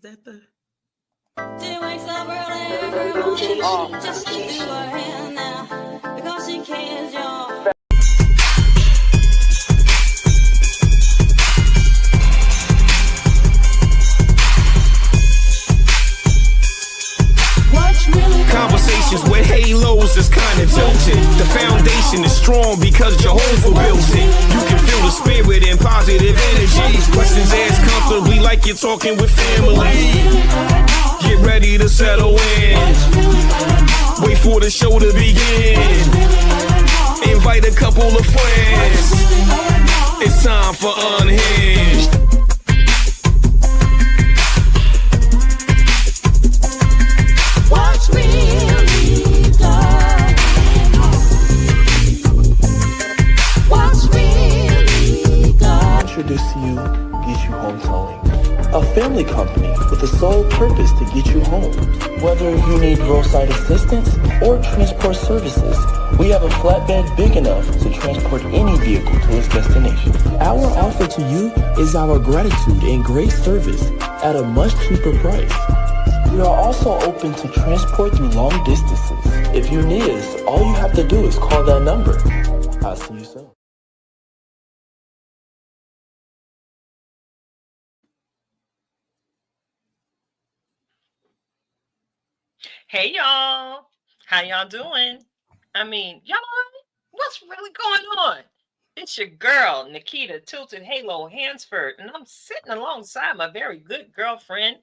That the She wakes up early every morning just to do her hair now because she cares, y'all. Conversations with halos is kinda tilted. The foundation is strong because Jehovah built it. You can feel the spirit and positive energy. Questions asked comfortably like you're talking with family. Get ready to settle in. Wait for the show to begin. Invite a couple of friends. It's time for Unhinged. What's really going on? What's really going on? Introduce to you Get You Home Towing, a family company with the sole purpose to get you home. Whether you need roadside assistance or transport services, we have a flatbed big enough to transport any vehicle to its destination. Our offer to you is our gratitude and great service at a much cheaper price. We are also open to transport through long distances. If you need us, all you have to do is call that number. I'll see you soon. Hey y'all, how y'all doing? I mean, y'all, what's really going on? It's your girl, Nikita Tilted Halo Hansford, and I'm sitting alongside my very good girlfriend,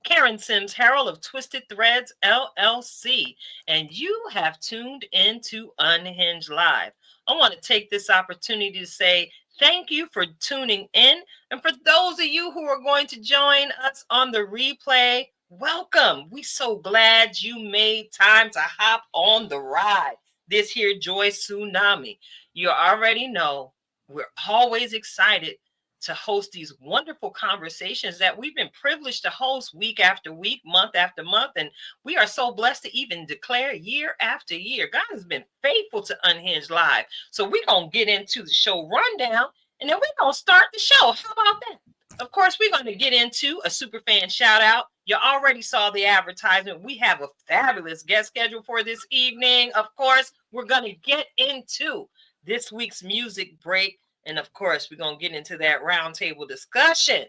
Karen Sims Harrell of Twisted Threads LLC, and you have tuned into Unhinged Live. I want to take this opportunity to say thank you for tuning in, and for those of you who are going to join us on the replay, welcome. We so glad you made time to hop on the ride. This here joy tsunami. You already know we're always excited to host these wonderful conversations that we've been privileged to host week after week, month after month. And we are so blessed to even declare year after year. God has been faithful to Unhinged Live. So we're going to get into the show rundown, and then we're going to start the show. How about that? Of course, we're going to get into a super fan shout out. You already saw the advertisement. We have a fabulous guest schedule for this evening. Of course, we're going to get into this week's music break. And of course, we're going to get into that roundtable discussion.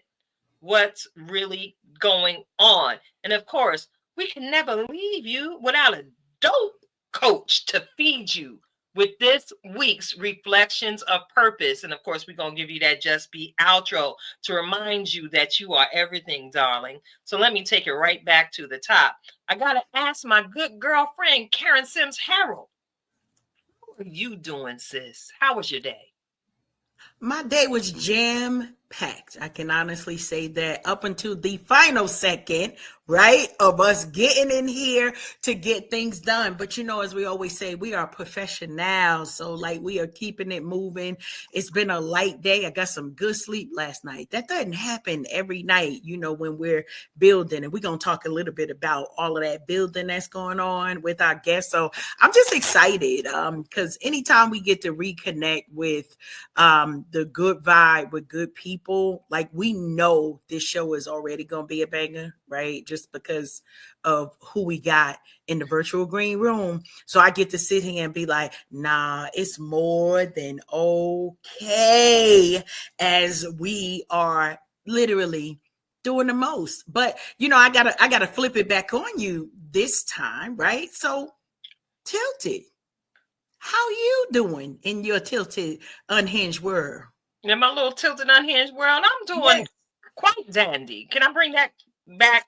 What's really going on? And of course, we can never leave you without a dope coach to feed you with this week's Reflections of Purpose. And of course, we're going to give you that Just Be outro to remind you that you are everything, darling. So let me take it right back to the top. I got to ask my good girlfriend, Karen Sims Harrell, how are you doing, sis? How was your day? My day was jam packed. I can honestly say that up until the final second, right, of us getting in here to get things done. But as we always say, we are professionals. So like we are keeping it moving. It's been a light day. I got some good sleep last night. That doesn't happen every night, when we're building. And we're going to talk a little bit about all of that building that's going on with our guests. So I'm just excited because anytime we get to reconnect with the good vibe with good people, like we know this show is already going to be a banger, right? Just because of who we got in the virtual green room. So I get to sit here and be like, nah, it's more than okay, as we are literally doing the most. But I gotta flip it back on you this time, right? So Tilted, how you doing in your tilted, unhinged world? In my little tilted unhinged world, I'm doing quite dandy. Can I bring that back?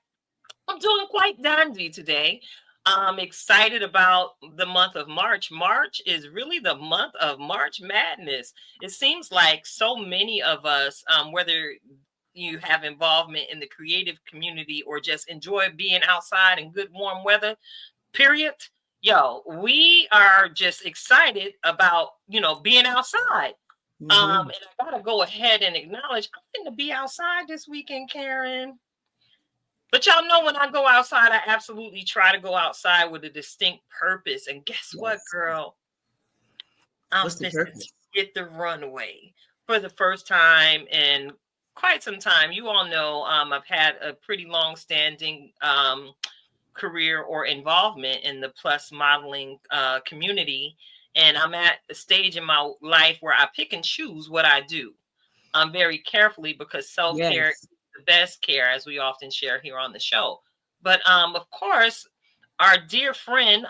I'm doing quite dandy today. I'm excited about the month of March. March is really the month of March Madness. It seems like so many of us, whether you have involvement in the creative community or just enjoy being outside in good warm weather, period. We are just excited about, being outside. And I gotta go ahead and acknowledge I'm going to be outside this weekend, Karen. But y'all know when I go outside, I absolutely try to go outside with a distinct purpose. And guess what, girl? I'm What's the going to purpose? hit the runway for the first time in quite some time. You all know I've had a pretty long-standing career or involvement in the plus modeling community, and I'm at a stage in my life where I pick and choose what I do. Very carefully, because self-care is Yes. the best care, as we often share here on the show. But of course, our dear friend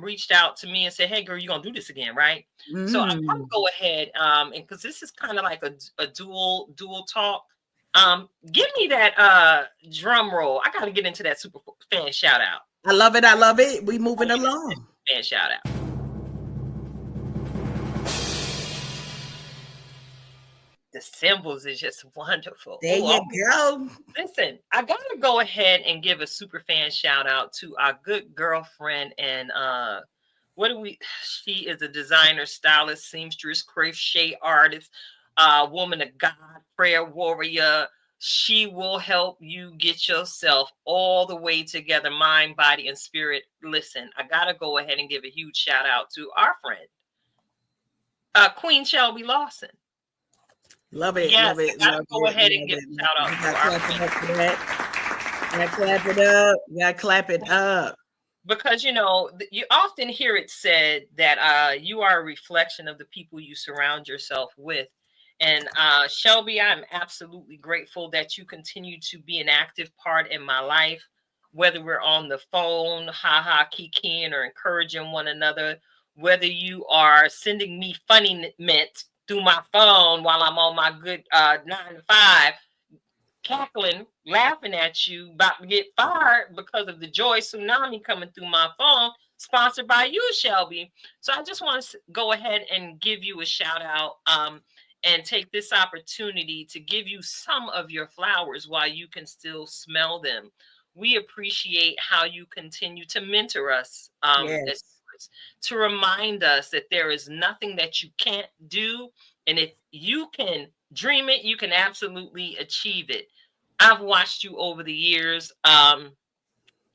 reached out to me and said, "Hey, girl, you gonna do this again, right?" So I'm gonna Mm. go ahead and because this is kind of like a dual talk. Give me that drum roll. I gotta get into that super fan shout out. I love it. I love it. We moving along. Fan shout out. The symbols is just wonderful. There Oh, you go. listen, I gotta go ahead and give a super fan shout out to our good girlfriend and what do we she is a designer, stylist, seamstress, crochet artist, woman of God, prayer warrior. She will help you get yourself all the way together, mind, body, and spirit. Listen, I gotta go ahead and give a huge shout out to our friend, Queen Shelby Lawson. Love it. Yes, Love it. I gotta Love go it. ahead and Love give it. a shout out You to gotta our clap it friend. up for that. You gotta clap it up. You gotta clap it up. Because you often hear it said that you are a reflection of the people you surround yourself with. And Shelby, I'm absolutely grateful that you continue to be an active part in my life, whether we're on the phone, kikiing, or encouraging one another, whether you are sending me funny mint through my phone while I'm on my good 9 to 5, cackling, laughing at you, about to get fired because of the joy tsunami coming through my phone, sponsored by you, Shelby. So I just want to go ahead and give you a shout out and take this opportunity to give you some of your flowers while you can still smell them. We appreciate how you continue to mentor us, as Yes. to remind us that there is nothing that you can't do. And if you can dream it, you can absolutely achieve it. I've watched you over the years.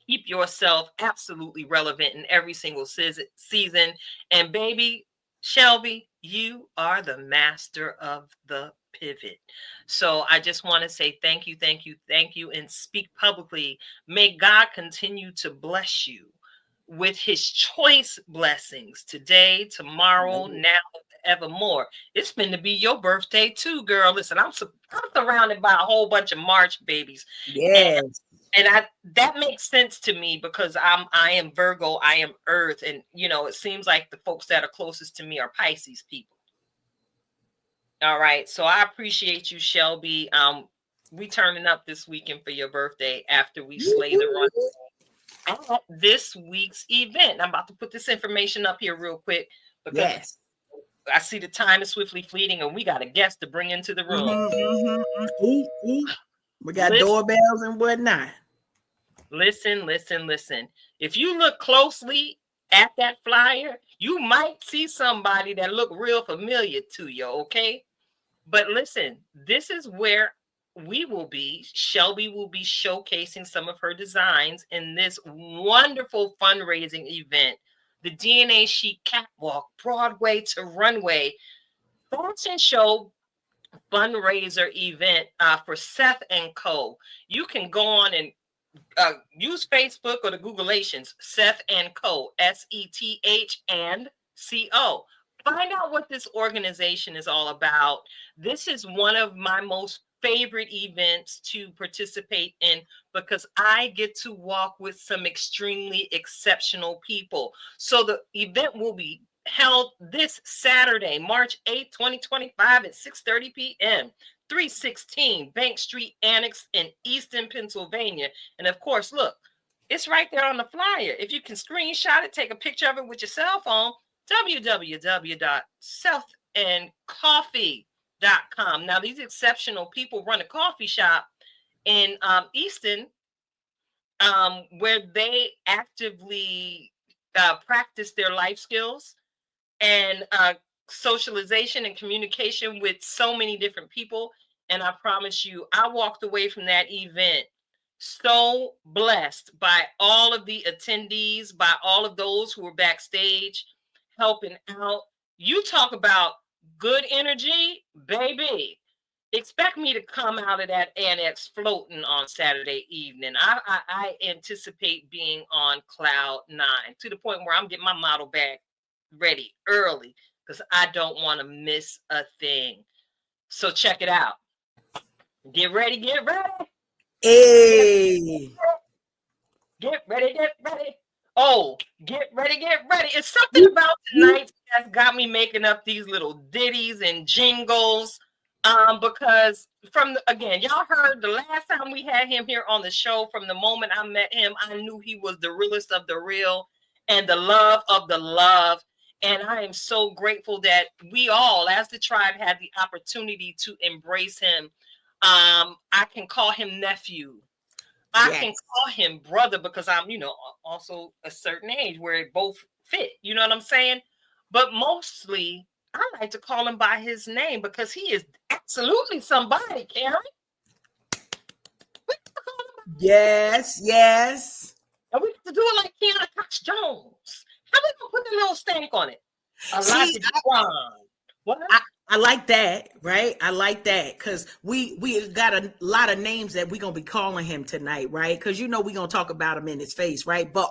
Keep yourself absolutely relevant in every single season. And baby, Shelby, you are the master of the pivot. So I just want to say thank you, thank you, thank you, and speak publicly. May God continue to bless you with his choice blessings today, tomorrow, now, evermore. It's been to be your birthday too, girl. Listen, I'm surrounded by a whole bunch of March babies, and Yes. I that makes sense to me because I am Virgo, I am Earth, and it seems like the folks that are closest to me are Pisces people. All right, so I appreciate you, Shelby. We turning up this weekend for your birthday after we slay the run at this week's event. I'm about to put this information up here real quick because Yes. I see the time is swiftly fleeting and we got a guest to bring into the room. Ooh, ooh. We got Listen. doorbells and whatnot. Listen. If you look closely at that flyer, you might see somebody that look real familiar to you, okay? But listen, this is where we will be. Shelby will be showcasing some of her designs in this wonderful fundraising event, the DNA Chic Catwalk, Broadway to Runway fashion show fundraiser event for Seth and Co. You can go on and use Facebook or the Googleations, Seth and Co. SETH and CO. Find out what this organization is all about. This is one of my most favorite events to participate in because I get to walk with some extremely exceptional people. So the event will be held this Saturday, March 8th, 2025 at 6:30 p.m. 316 Bank Street Annex in Easton, Pennsylvania. And of course, look, it's right there on the flyer. If you can screenshot it, take a picture of it with your cell phone, www.selfandcoffee.com. Now, these exceptional people run a coffee shop in Easton where they actively practice their life skills and socialization and communication with so many different people. And I promise you, I walked away from that event so blessed by all of the attendees, by all of those who were backstage helping out. You talk about good energy, baby. expect me to come out of that annex floating on Saturday evening. I anticipate being on cloud 9 to the point where I'm getting my model bag ready early because I don't want to miss a thing. So check it out. Get ready, get ready. Hey. Get ready, get ready. Oh, get ready, get ready. It's something about tonight that's got me making up these little ditties and jingles. Because again, y'all heard the last time we had him here on the show, from the moment I met him, I knew he was the realest of the real and the love of the love. And I am so grateful that we all, as the tribe, had the opportunity to embrace him. I can call him nephew. I Yes. can call him brother because I'm, also a certain age where it both fit. You know what I'm saying? But mostly, I like to call him by his name because he is absolutely somebody, Karen. Yes, yes. And we have to do it like Keanu Cox Jones. How we gonna put the little stamp on it? See, Alahji DáQuan. What? I like that, right? I like that because we got a lot of names that we're gonna be calling him tonight, right? Because we're gonna talk about him in his face, right? But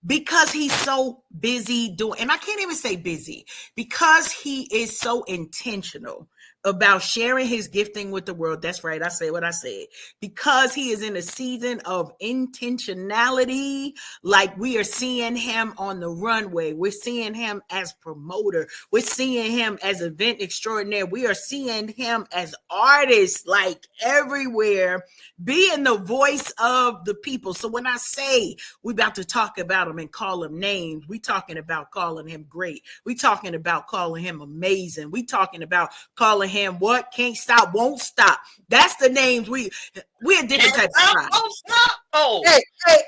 because he's so busy doing, and I can't even say busy, because he is so intentional about sharing his gifting with the world. That's right, I said what I said. Because he is in a season of intentionality, like we are seeing him on the runway, we're seeing him as promoter, we're seeing him as event extraordinaire, we are seeing him as artist, like everywhere, being the voice of the people. So when I say we about to talk about him and call him names, we talking about calling him great, we talking about calling him amazing, we talking about calling him what? Can't stop, won't stop. That's the names we're a different type of tribe. Oh,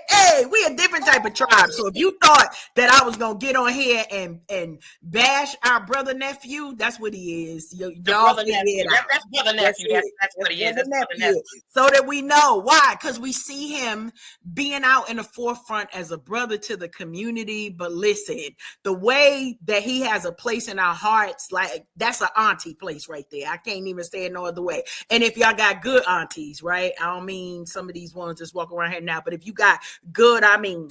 Hey, we a different type of tribe. So if you thought that I was gonna get on here and bash our brother nephew, that's what he is. Y'all brother nephew. That's brother nephew. That's what he is. That's brother nephew. So that we know why, because we see him being out in the forefront as a brother to the community. But listen, the way that he has a place in our hearts, like that's an auntie place right there. I can't even say it no other way. And if y'all got good aunties, right? I don't mean some of these ones just walk around here now, but if you got good, I mean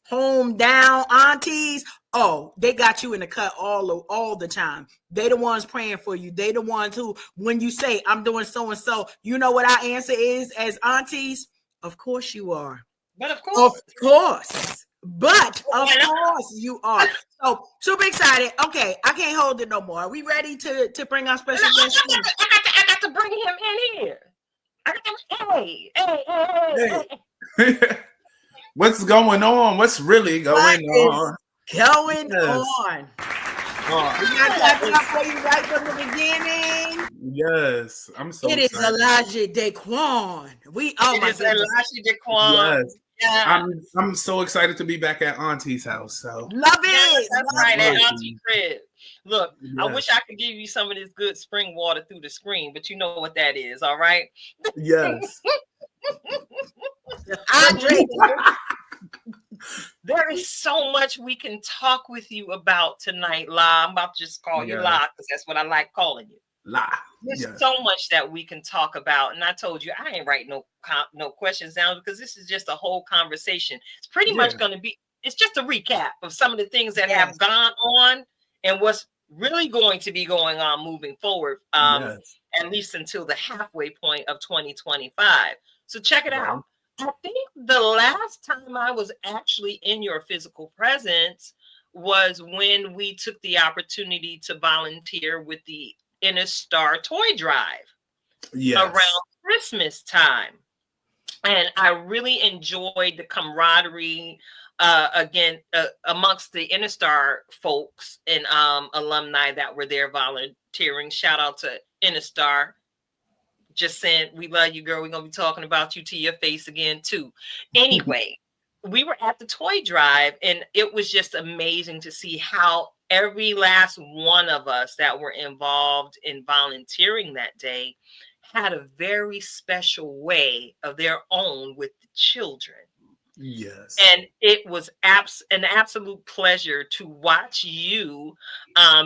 home down aunties, oh, they got you in the cut all the time. They the ones praying for you. They the ones who, when you say I'm doing so and so, you know what our answer is as aunties? Of course you are. But of course. But of course you are. So super excited. Okay, I can't hold it no more. Are we ready to bring our special guest? I got to bring him in here. Hey. What's going on? What's really going on? Going on. We got clapping up for you right from the beginning. Yes, I'm so. It is Alahji DáQuan. It is Alahji DáQuan. Yes. Yeah. I'm so excited to be back at Auntie's house. So love it. That's right, at Auntie crib. Look, yes. I wish I could give you some of this good spring water through the screen, but you know what that is, all right? Yes. There is so much we can talk with you about tonight, La. I'm about to just call you La because that's what I like calling you. La. There's so much that we can talk about, and I told you I ain't writing no questions down because this is just a whole conversation. It's pretty much going to be. It's just a recap of some of the things that have gone on and what's really going to be going on moving forward, at least until the halfway point of 2025. So check it out. I think the last time I was actually in your physical presence was when we took the opportunity to volunteer with the Inner Star Toy Drive around Christmas time. And I really enjoyed the camaraderie amongst the Inner Star folks and alumni that were there volunteering. Shout out to Inner Star. Just saying, we love you, girl. We're going to be talking about you to your face again, too. Anyway, we were at the toy drive, and it was just amazing to see how every last one of us that were involved in volunteering that day had a very special way of their own with the children. Yes. And it was an absolute pleasure to watch you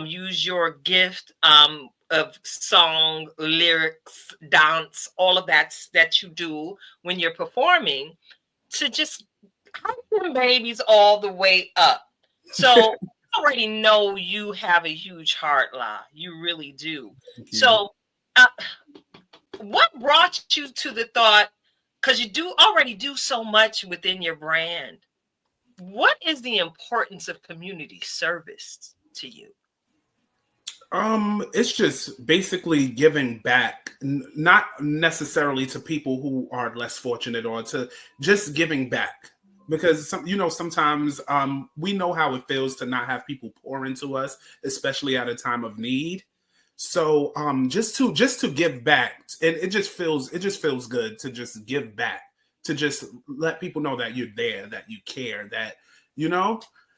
use your gift of song, lyrics, dance, all of that you do when you're performing to just hype them babies all the way up. So I already know you have a huge heart, La. You really do. So uh, what brought you to the thought, because you do already do so much within your brand, what is the importance of community service to you? It's just basically giving back, not necessarily to people who are less fortunate, or to just giving back. Because sometimes we know how it feels to not have people pour into us, especially at a time of need. So just to give back, and it just feels good to just give back, to just let people know that you're there, that you care, that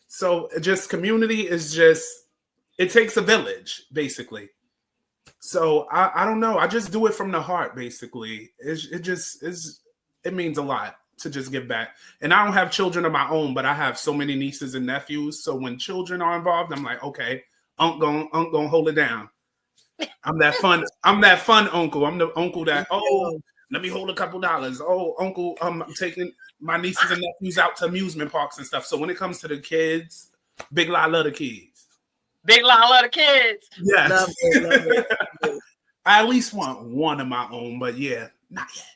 So just community is just, it takes a village, basically. So I don't know. I just do it from the heart, basically. It means a lot to just give back. And I don't have children of my own, but I have so many nieces and nephews. So when children are involved, I'm like, okay, Unc gonna hold it down. I'm that fun uncle. I'm the uncle that, let me hold a couple dollars. Oh, uncle, I'm taking my nieces and nephews out to amusement parks and stuff. So when it comes to the kids, Big La love the kids. Big La love the kids. Yes. Love it. I at least want one of my own, but yeah, not yet.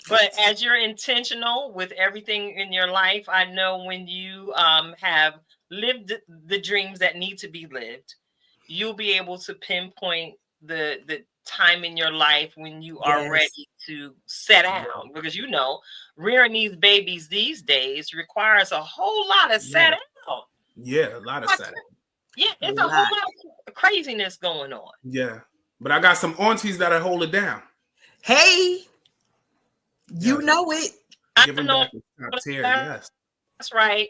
But as you're intentional with everything in your life, I know when you have lived the dreams that need to be lived, you'll be able to pinpoint the time in your life when you are ready to set down. Because rearing these babies these days requires a whole lot of set down. Yeah, a lot of set down. Yeah, it's a whole lot of craziness going on. Yeah, but I got some aunties that hold it down. Hey, you know it. I Giving know. back is top tier, yes. That's right.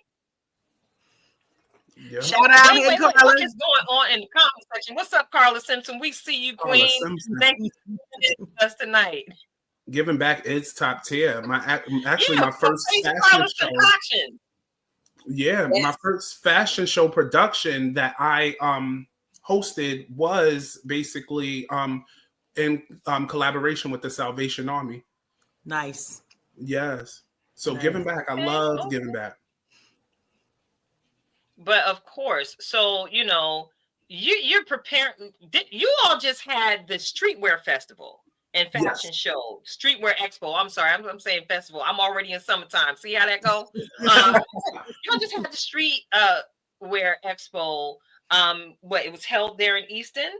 Yeah. Shout out Wait, Carla. what is going on in the comment section? What's up, Carla Simpson? We see you, Queen. Thank you for being with us tonight. Giving back is top tier. My first fashion show. Production. Yeah, my first fashion show production that I hosted was basically in collaboration with the Salvation Army. Nice. Yes. So giving back, I love giving back. But of course, so you're preparing. You all just had the streetwear festival and fashion show, streetwear expo. I'm sorry, I'm saying festival. I'm already in summertime. See how that go? You just had the street wear expo. It was held there in Easton?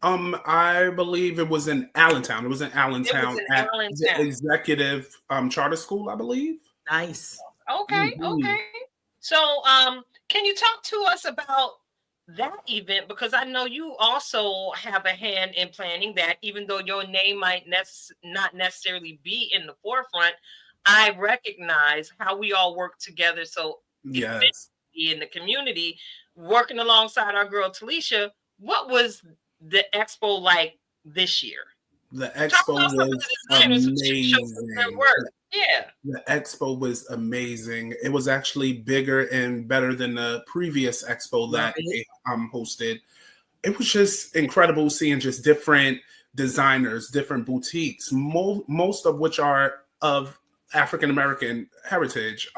I believe it was in Allentown. It was in Allentown at the Executive Charter School, I believe. Nice. Okay, okay. So, can you talk to us about that event? Because I know you also have a hand in planning that, even though your name might not necessarily be in the forefront, I recognize how we all work together. So, in the community, working alongside our girl Talisha, what was the expo like this year? The expo was amazing. Yeah. The expo was amazing. It was actually bigger and better than the previous expo that they hosted. It was just incredible seeing just different designers, different boutiques, most of which are of African American heritage.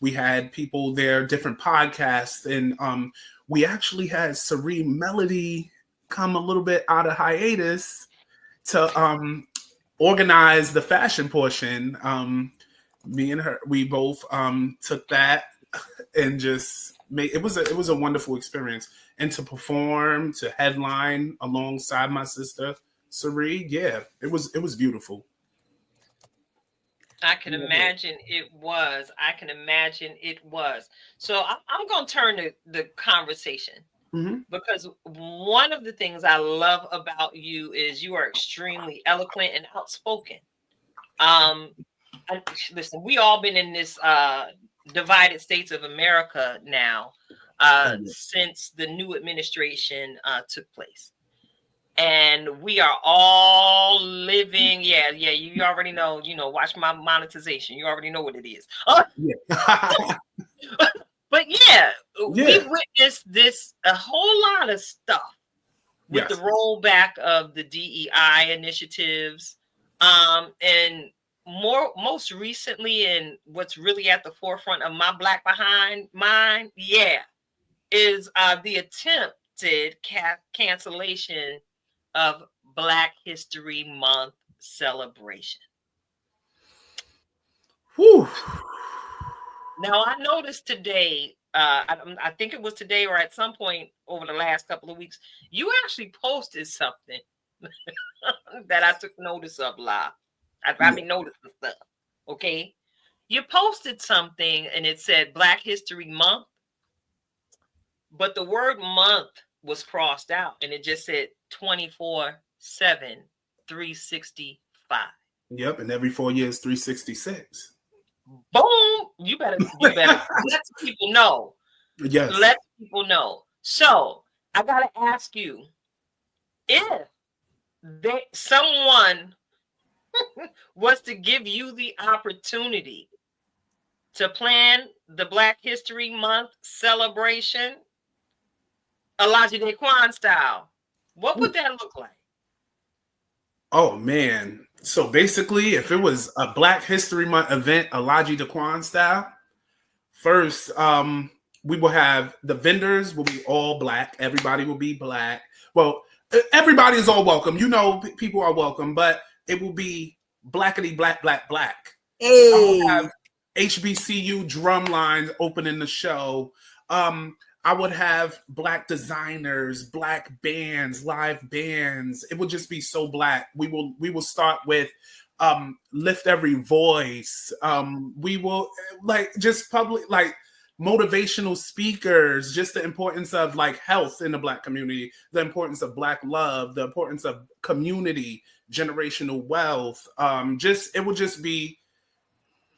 We had people there, different podcasts, and we actually had Serene Melody come a little bit out of hiatus to organize the fashion portion. Me and her, we both took that and just made it was a wonderful experience. And to perform, to headline alongside my sister Serene, it was beautiful. I can imagine it was. So I'm going to turn the conversation. Because one of the things I love about you is you are extremely eloquent and outspoken. Listen, we all been in this divided states of America now since the new administration took place. And we are all living, you already know, watch my monetization. You already know what it is. But we witnessed a whole lot of stuff with the rollback of the DEI initiatives, and most recently, and what's really at the forefront of my Black behind mind, is the attempted cancellation of Black History Month celebration. Whew. Now, I noticed today, I think it was today or at some point over the last couple of weeks, you actually posted something that I took notice of live. I've been noticing stuff, okay? You posted something and it said Black History Month, but the word month was crossed out and it just said 24/7, 365. Yep, and every 4 years, 366. Boom! You better let people know. Yes. Let people know. So I gotta ask you, if someone was to give you the opportunity to plan the Black History Month celebration, Alahji DáQuan style, what would that look like? Oh man. So basically, if it was a Black History Month event, Alahji DáQuan style, first, we will have the vendors will be all Black. Everybody will be Black. Well, everybody is all welcome. You know, people are welcome, but it will be blackety black, black, black. Hey. I will have HBCU drum lines opening the show. I would have Black designers, Black bands, live bands. It would just be so Black. We will start with Lift Every Voice. We will just public motivational speakers, just the importance of health in the Black community, the importance of Black love, the importance of community, generational wealth. It will just be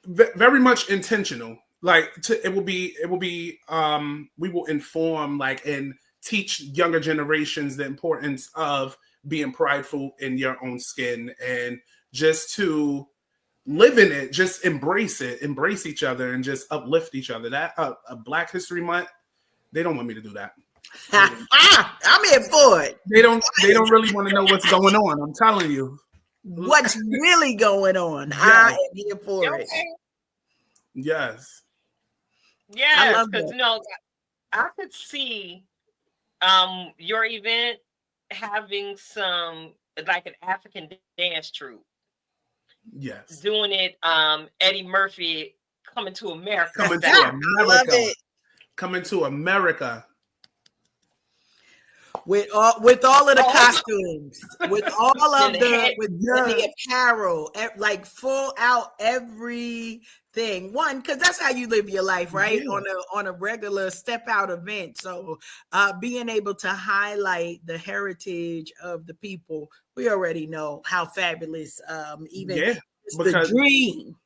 very much intentional. We will inform and teach younger generations the importance of being prideful in your own skin and just to live in it, just embrace it, embrace each other, and just uplift each other. That a Black History Month, they don't want me to do that. I'm in for it. They don't really want to know what's going on. I'm telling you. What's really going on? I am here for it. Yes. Yes, because I could see your event having some an African dance troupe. Yes. Doing it, Eddie Murphy Coming to America. Coming to America. I love it. Coming to America. With all of the costumes, with all of the apparel, full out everything. One, because that's how you live your life, right? Yeah. On a regular step out event. So being able to highlight the heritage of the people, we already know how fabulous the dream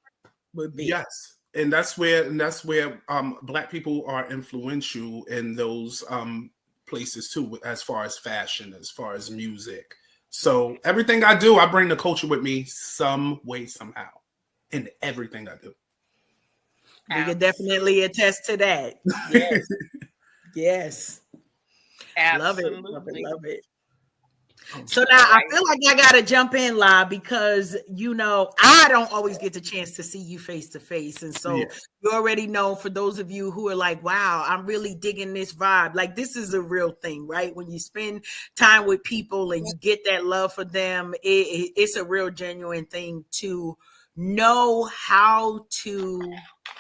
would be. Yes. And that's where Black people are influential in those places too, as far as fashion, as far as music. So everything I do, I bring the culture with me some way, somehow, in everything I do. We can definitely attest to that. Yes. Yes. Absolutely. Love it. So now I feel like I gotta jump in, La, because I don't always get the chance to see you face to face, and so you already know. For those of you who are like, "Wow, I'm really digging this vibe," this is a real thing, right? When you spend time with people and you get that love for them, it's a real genuine thing to know how to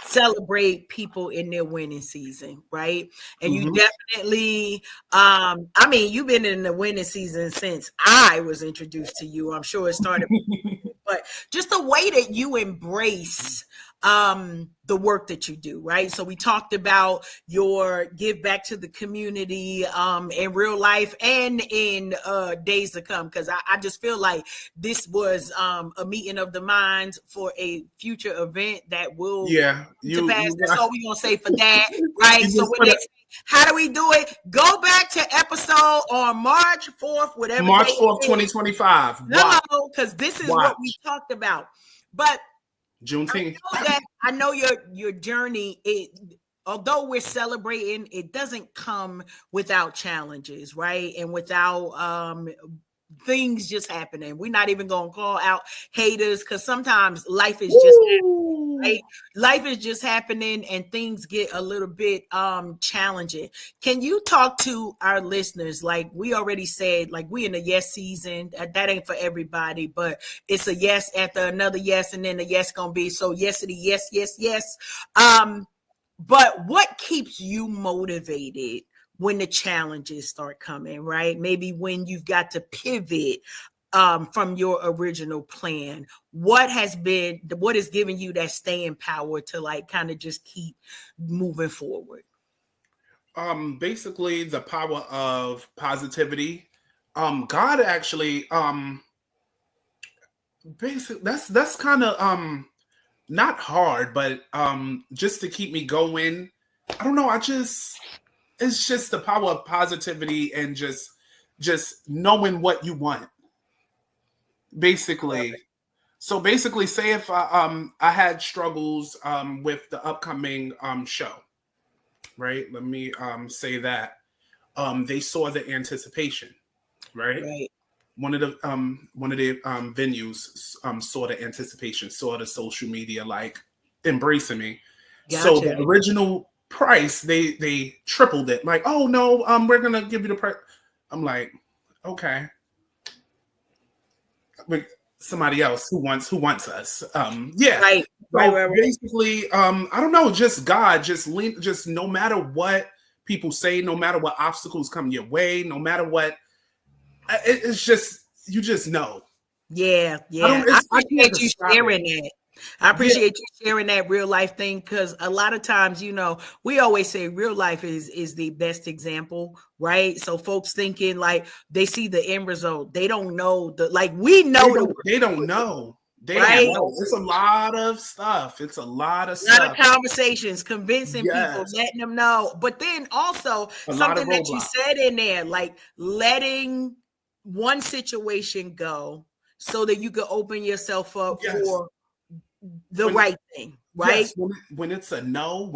celebrate people in their winning season, right? And you definitely you've been in the winning season since I was introduced to you. I'm sure it started but just the way that you embrace the work that you do, right? So we talked about your give back to the community in real life and in days to come, because I just feel like this was a meeting of the minds for a future event that will pass. That's all we're gonna say for that, right? So how do we do it? Go back to episode on March 4th, whatever. March 4th, 2025. No, because this is what we talked about. But Juneteenth. I know your journey. although we're celebrating, it doesn't come without challenges, right? And without things just happening. We're not even gonna call out haters because sometimes life is just happening, right? Life is just happening and things get a little bit challenging. Can you talk to our listeners? Like we already said, like we in the yes season. That ain't for everybody, but it's a yes after another yes, and then the yes gonna be so yesity, yes, yes, yes. But what keeps you motivated when the challenges start coming, right? Maybe when you've got to pivot from your original plan. What has given you that staying power to like kind of just keep moving forward? Basically the power of positivity. God actually, basically that's kind of not hard, but just to keep me going. I don't know. It's just the power of positivity and just knowing what you want. Basically. So basically, say if I had struggles with the upcoming show, right? Let me say that they saw the anticipation, right? Right. One of the venues saw the anticipation, saw the social media like embracing me. So Gotcha. the original price they tripled it. Like, oh no, we're gonna give you the price. I'm like, okay, with somebody else who wants us. Yeah. Right. So Right. basically, I don't know, just God, just no matter what people say, no matter what obstacles come your way, no matter what. It's just you just know. Yeah. I I can't appreciate you describe sharing it. that. I appreciate you sharing that real life thing because a lot of times, we always say real life is the best example, right? So folks thinking like they see the end result, they don't know we know They don't know. They right? don't know. It's a lot of stuff. It's a lot of A lot of stuff. conversations, convincing people, Yes. letting them know. But then also A lot of something that you roadblocks. said in there, like letting one situation go so that you can open yourself up Yes. for the right thing, right? Yes. When it's a no,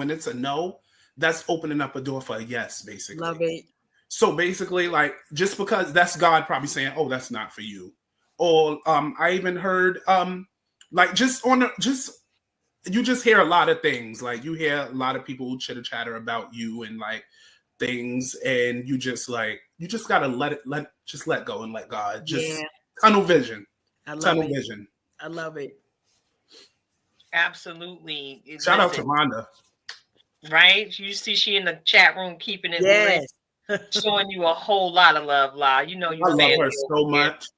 that's opening up a door for a yes, basically. Love it. So basically, like just because that's God probably saying, "Oh, that's not for you," or I even heard like you just hear a lot of things. Like you hear a lot of people chitter chatter about you and like things, and you just gotta let go and let God. Just tunnel vision. I love Tunnel it. vision. I love it. Shout Listen, out to Rhonda. right? You see, she in the chat room keeping it Yes. lit, showing you a whole lot of love, La. You know you I love family her so much.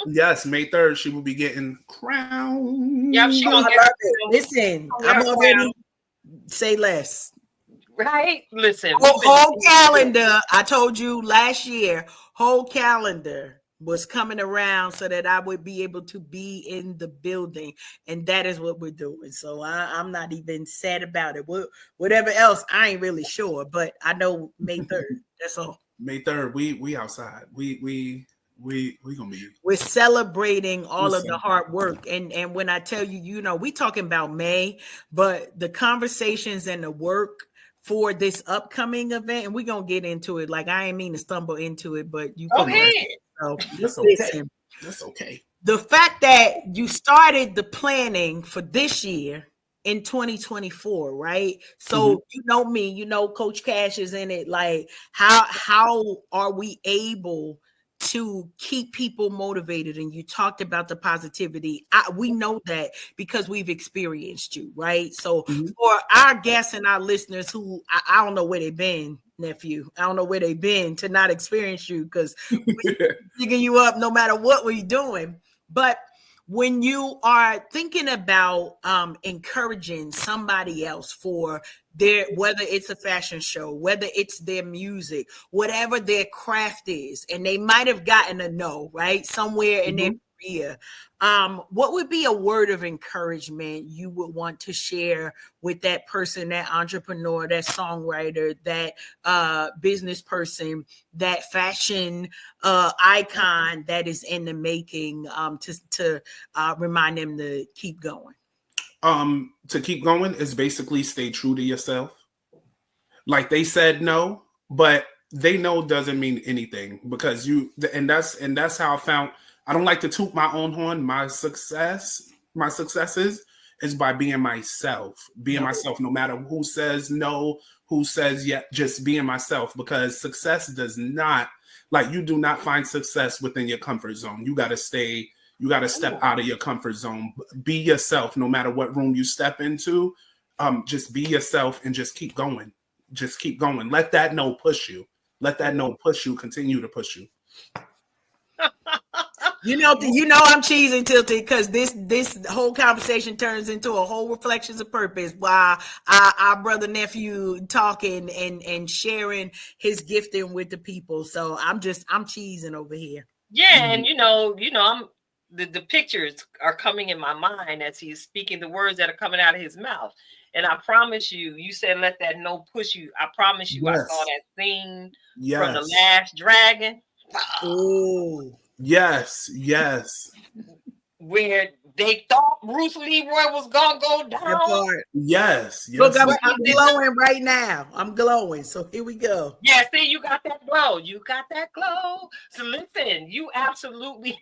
Yes, May 3rd, she will be getting crowned. Yep, she I gonna love get it. Listen, I'm her already crown. say less. Right? Listen, Whole calendar. I told you last year, whole calendar was coming around so that I would be able to be in the building. And that is what we're doing. So I'm not even sad about it. Whatever else, I ain't really sure. But I know May 3rd. That's all. May 3rd, we outside. We gonna be. We're celebrating all of the hard work. And when I tell you, we talking about May, but the conversations and the work for this upcoming event, and we're gonna get into it. Like I ain't mean to stumble into it, but you go can. ahead. So That's okay. listen, That's okay. the fact that you started the planning for this year in 2024, right? So you know me, Coach Cash is in it. Like how are we able to keep people motivated? And you talked about the positivity. We know that because we've experienced you, right? So for our guests and our listeners who I don't know where they've been, nephew, I don't know where they've been to not experience you because we're picking you up no matter what we're doing. But when you are thinking about encouraging somebody else for whether it's a fashion show, whether it's their music, whatever their craft is, and they might have gotten a no, right? Somewhere in their career. What would be a word of encouragement you would want to share with that person, that entrepreneur, that songwriter, that business person, that fashion icon that is in the making to remind them to keep going? To keep going is basically stay true to yourself. Like they said no, but they know doesn't mean anything because and that's how I found. I don't like to toot my own horn. My successes is by being myself. Being myself, no matter who says no, who says yeah, just being myself. Because success does not, like, you do not find success within your comfort zone. You got to stay. You got to step out of your comfort zone. Be yourself, no matter what room you step into. Just be yourself and just keep going. Just keep going. Let that no push you. Let that no push you. Continue to push you. You know, I'm cheesing, Tilted, because this whole conversation turns into a whole reflections of purpose while our brother nephew talking and sharing his gifting with the people. So I'm cheesing over here. Yeah, and I'm the pictures are coming in my mind as he's speaking the words that are coming out of his mouth. And I promise you, you said let that no push you. I promise you, Yes. I saw that scene Yes. from The Last Dragon. Oh, yes, where they thought Bruce Leroy was gonna go that down. part. yes. Look, I'm glowing right now. I'm glowing. So here we go. Yeah, see, you got that glow. You got that glow. So listen, you absolutely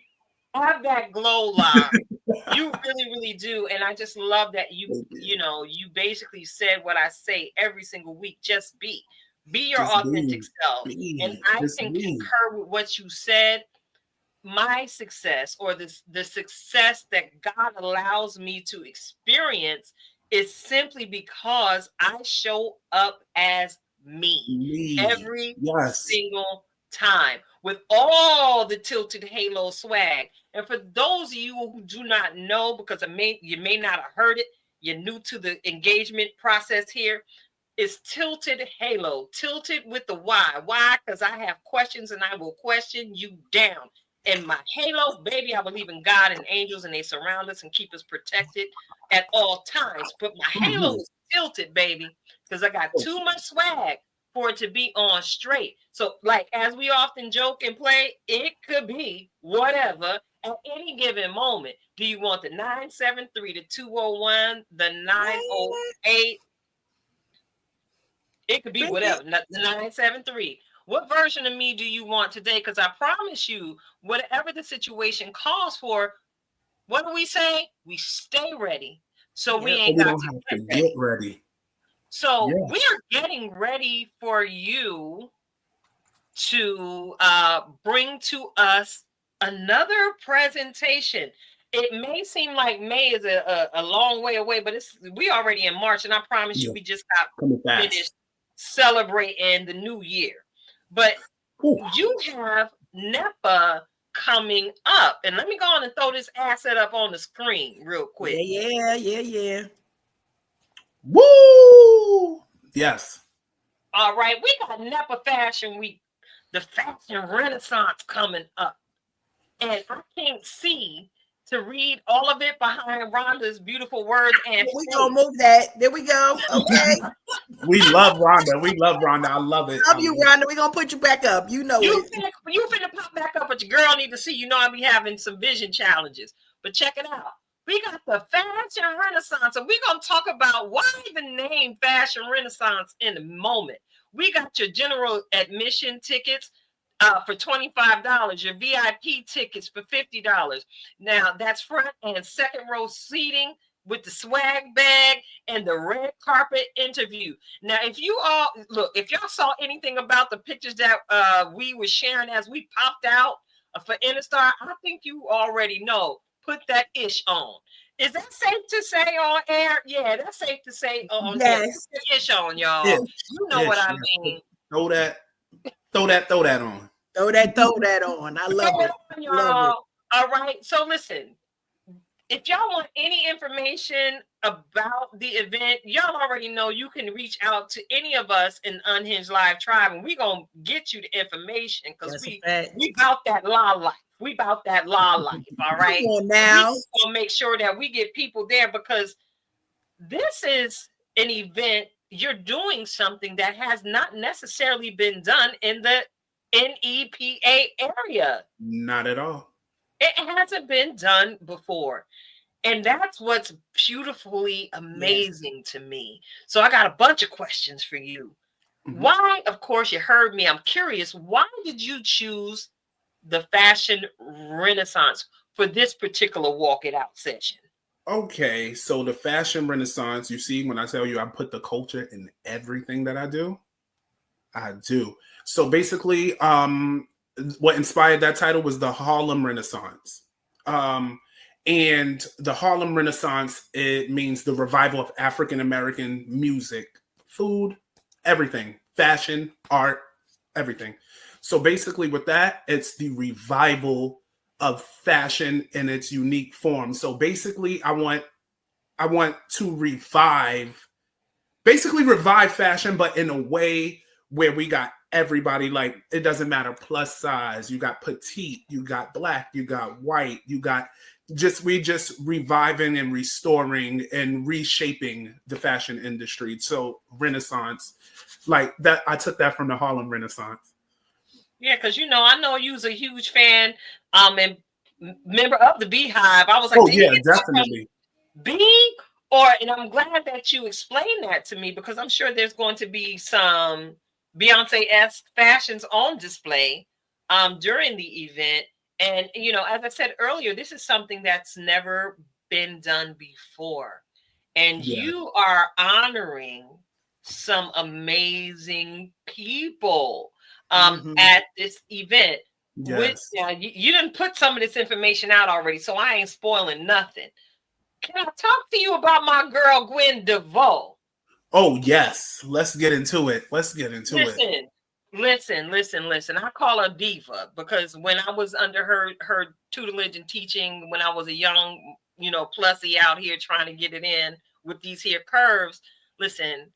have that glow, La. You really, really do. And I just love that you basically said what I say every single week. Just be your authentic self. And I can concur with what you said. My success, or the success that God allows me to experience, is simply because I show up as me every single time with all the Tilted Halo swag. And for those of you who do not know, because you may not have heard it, you're new to the engagement process here, is Tilted Halo. Tilted with the Y. Why? Because I have questions and I will question you down. And my halo, baby, I believe in God and angels, and they surround us and keep us protected at all times. But my halo is tilted, baby, because I got too much swag for it to be on straight. So, like, as we often joke and play, it could be whatever at any given moment. Do you want the 973, the 201, the 908? It could be whatever, the 973. What version of me do you want today? Because I promise you, whatever the situation calls for, what do we say? We stay ready. So we ain't got to get ready. So we are getting ready for you to bring to us another presentation. It may seem like May is a long way away, but we already in March, and I promise you, we just got finished celebrating the new year. But you have NEPA coming up. And let me go on and throw this asset up on the screen real quick. Yeah. Woo! Yes. All right. We got NEPA Fashion Week, the Fashion Renaissance coming up. And I can't see to read all of it behind Rhonda's beautiful words. And we're going to move that. There we go. Okay. We love Rhonda. I love it. Love you, Rhonda. We're going to put you back up. You know you finna pop back up, but your girl need to see. You know I be having some vision challenges. But check it out. We got the Fashion Renaissance, and we're going to talk about why the name Fashion Renaissance in a moment. We got your general admission tickets for $25, your VIP tickets for $50. Now, that's front and second row seating with the swag bag and the red carpet interview. Now, if y'all saw anything about the pictures that we were sharing as we popped out for Interstar, I think you already know. Put that ish on. Is that safe to say on air? Yeah, that's safe to say on air. Put that ish on, y'all. You know what I mean. Throw that on. Throw that on. I love it. Y'all. Love it. All right. So listen, if y'all want any information about the event, y'all already know you can reach out to any of us in Unhinged Live Tribe, and we're going to get you the information because we about that law life. We about that law life, all right? Come on now. We going to make sure that we get people there because this is an event. You're doing something that has not necessarily been done in the NEPA area. Not at all. It hasn't been done before. And that's what's beautifully Yes. amazing to me. So I got a bunch of questions for you. Mhm. Why, of course, you heard me. I'm curious, why did you choose the fashion renaissance for this particular walk it out session? Okay, so the fashion renaissance, you see, when I tell you I put the culture in everything that I do, I do. So basically, what inspired that title was the Harlem Renaissance. Um, and the Harlem Renaissance, it means the revival of African American music, food, everything, fashion, art, everything. So basically, with that, it's the revival of fashion in its unique form. So basically, I want to revive fashion, but in a way where we got everybody, like, it doesn't matter, plus size, you got petite, you got black, you got white, you got just reviving and restoring and reshaping the fashion industry. So Renaissance, like that, I took that from the Harlem Renaissance. Yeah, because I know you was a huge fan, and member of the Beehive. I was like, Oh did he yeah, get that from definitely. B? And I'm glad that you explained that to me because I'm sure there's going to be some Beyonce-esque fashions on display during the event. And, as I said earlier, this is something that's never been done before. And Yeah. you are honoring some amazing people Mhm. at this event. With Yes. now, you didn't put some of this information out already, so I ain't spoiling nothing. Can I talk to you about my girl Gwen DeVoe? Oh yes. Let's get into it. Let's get into it. Listen. I call her Diva because when I was under her tutelage and teaching, when I was a young, plussy out here trying to get it in with these here curves, listen,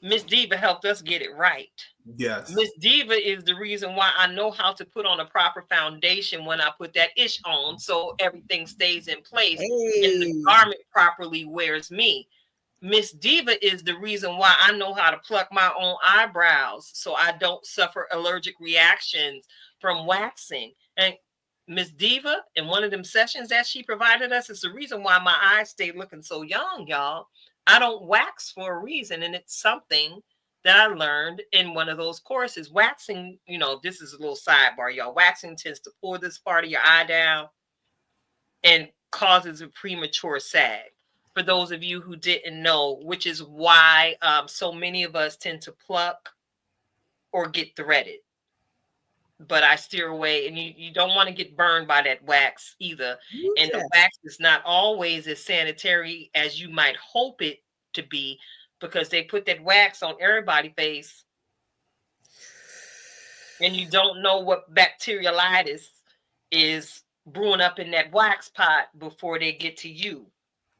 Miss Diva helped us get it right. Yes. Miss Diva is the reason why I know how to put on a proper foundation when I put that ish on so everything stays in place and the Hey. garment properly wears me. Miss Diva is the reason why I know how to pluck my own eyebrows so I don't suffer allergic reactions from waxing. And Miss Diva, in one of them sessions that she provided us, is the reason why my eyes stay looking so young, y'all. I don't wax for a reason, and it's something that I learned in one of those courses. Waxing, this is a little sidebar, y'all. Waxing tends to pull this part of your eye down and causes a premature sag. For those of you who didn't know, which is why so many of us tend to pluck or get threaded. But I steer away, and you don't want to get burned by that wax either. Ooh, And the child. wax is not always as sanitary as you might hope it to be because they put that wax on everybody's face and you don't know what bacteriolitis is brewing up in that wax pot before they get to you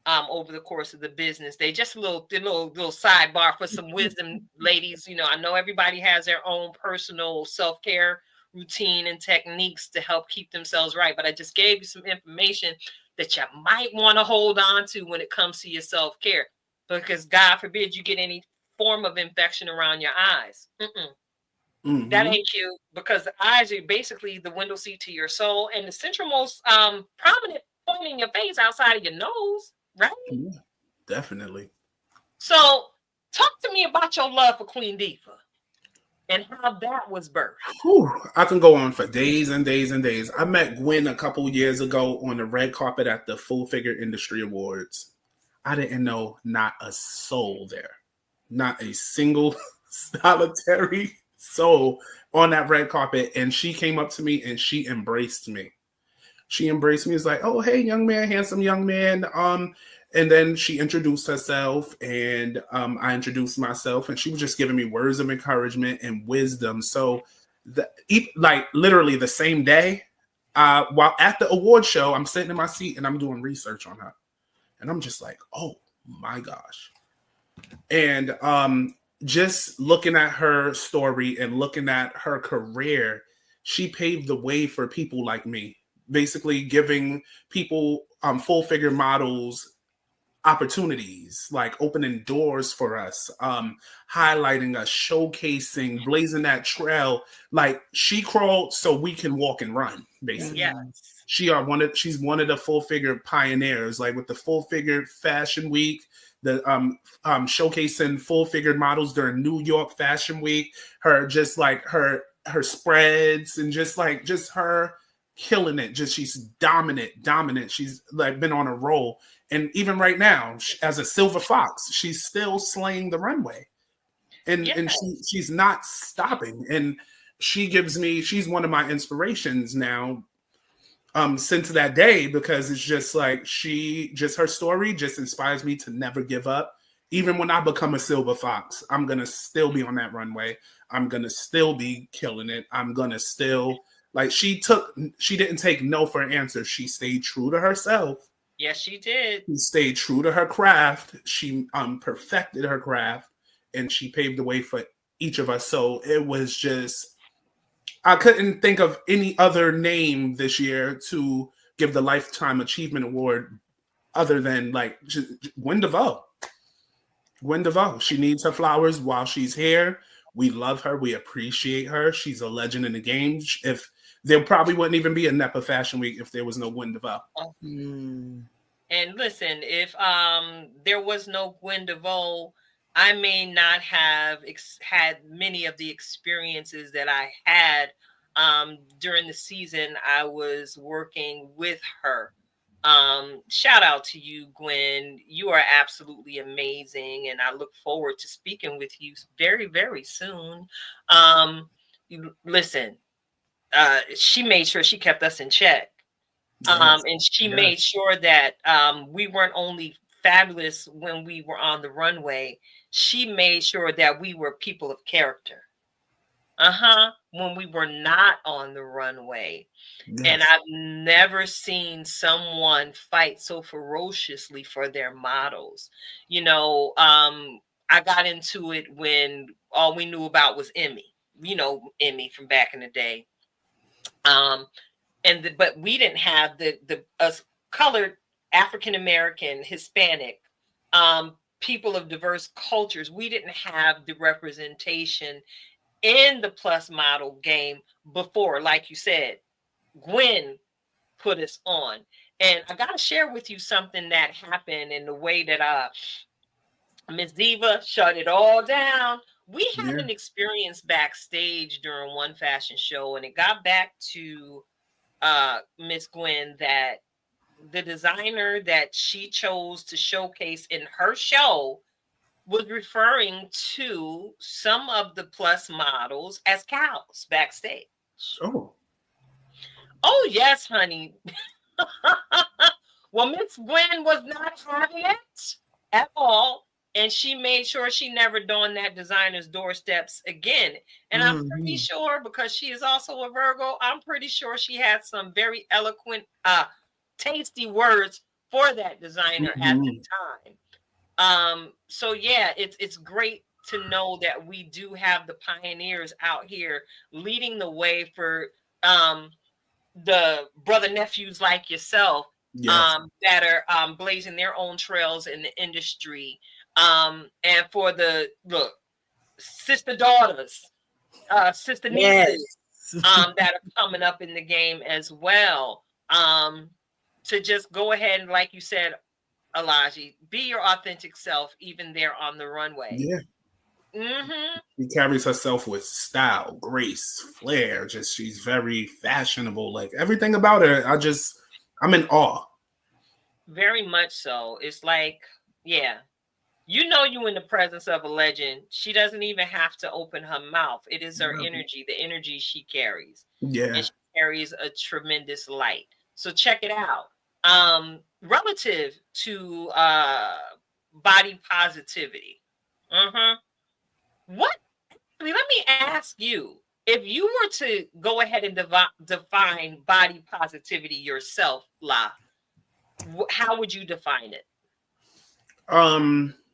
over the course of the business. They just a little sidebar for some wisdom, ladies. I know everybody has their own personal self-care routine and techniques to help keep themselves right, but I just gave you some information that you might want to hold on to when it comes to your self-care, because God forbid you get any form of infection around your eyes. That Mm-hmm. ain't cute, because the eyes are basically the window seat to your soul and the centralmost prominent point in your face outside of your nose, right? Yeah, definitely. So talk to me about your love for Queen Diva and how that was birthed. Whew, I can go on for days and days and days. I met Gwen a couple years ago on the red carpet at the Full Figure Industry Awards. I didn't know not a soul there, not a single solitary soul on that red carpet. And she came up to me and she embraced me. She embraced me. It's like, oh, hey, young man, handsome young man. And then she introduced herself, and I introduced myself, and she was just giving me words of encouragement and wisdom. So, like literally the same day, while at the award show, I'm sitting in my seat and I'm doing research on her, and I'm just like, oh my gosh. And just looking at her story and looking at her career, she paved the way for people like me, basically giving people full figure models opportunities, like opening doors for us, highlighting us, showcasing, blazing that trail. Like she crawled so we can walk and run, basically. Yes. She's one of the full figure pioneers, like with the full figure fashion week, the showcasing full figured models during New York Fashion Week, her just like her spreads and just her killing it. Just she's dominant. She's like been on a roll. And even right now, as a silver fox, she's still slaying the runway. And she's not stopping. And she's one of my inspirations now since that day, because it's just like her story just inspires me to never give up. Even when I become a silver fox, I'm going to still be on that runway. I'm going to still be killing it. I'm going to still, like, she didn't take no for an answer. She stayed true to herself. Yes, she did. She stayed true to her craft. She perfected her craft, and she paved the way for each of us. So it was just, I couldn't think of any other name this year to give the Lifetime Achievement Award other than like Gwen DeVoe. Gwen DeVoe. She needs her flowers while she's here. We love her. We appreciate her. She's a legend in the game. If there probably wouldn't even be a NEPA Fashion Week if there was no Gwen DeVoe. And listen, if there was no Gwen DeVoe, I may not have had many of the experiences that I had during the season I was working with her. Shout out to you, Gwen. You are absolutely amazing, and I look forward to speaking with you very, very soon. Listen, she made sure she kept us in check. And she made sure that we weren't only fabulous when we were on the runway. She made sure that we were people of character. When we were not on the runway. Yes. And I've never seen someone fight so ferociously for their models. You know, I got into it when all we knew about was Emmy. You know, Emmy from back in the day. But we didn't have the us colored African American, Hispanic, people of diverse cultures. We didn't have the representation in the plus model game before. Like you said, Gwen put us on. And I got to share with you something that happened in the way that Miss Diva shut it all down. We had an experience backstage during one fashion show, and it got back to Miss Gwen that the designer that she chose to showcase in her show was referring to some of the plus models as cows backstage. Oh yes, honey. Well, Miss Gwen was not having it at all, and she made sure she never donned that designer's doorsteps again. And I'm pretty sure, because she is also a Virgo, I'm pretty sure she had some very eloquent, tasty words for that designer at the time. So yeah, it's great to know that we do have the pioneers out here leading the way for the brother nephews like yourself, that are blazing their own trails in the industry, and for the sister daughters, sister nieces, that are coming up in the game as well, to just go ahead and, like you said, Alahji, be your authentic self, even there on the runway. She carries herself with style, grace, flair. Just she's very fashionable. Like everything about her, I'm in awe. Very much so. It's like, yeah, you know, you in the presence of a legend. She doesn't even have to open her mouth. It is her energy, the energy she carries. Yeah, and she carries a tremendous light. So check it out. Relative to body positivity. Let me ask you, if you were to go ahead and define body positivity yourself, La, how would you define it?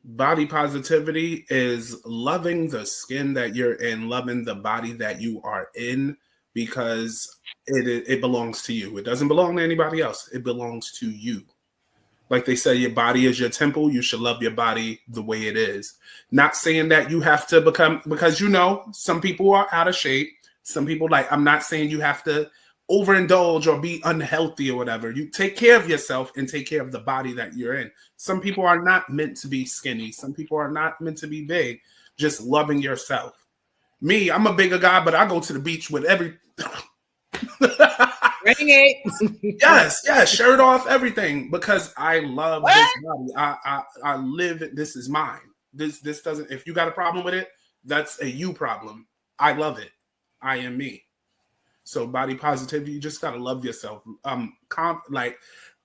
Body positivity is loving the skin that you're in, loving the body that you are in, because it belongs to you. It doesn't belong to anybody else. It belongs to you. Like they say, your body is your temple. You should love your body the way it is. Not saying that you have to become, because some people are out of shape. Some people I'm not saying you have to overindulge or be unhealthy or whatever. You take care of yourself and take care of the body that you're in. Some people are not meant to be skinny. Some people are not meant to be big. Just loving yourself. Me, I'm a bigger guy, but I go to the beach with every... Bring it. Yes, shirt off, everything, because I love this body. I live it. This is mine. This doesn't. If you got a problem with it, that's a you problem. I love it. I am me. So body positivity, you just gotta love yourself.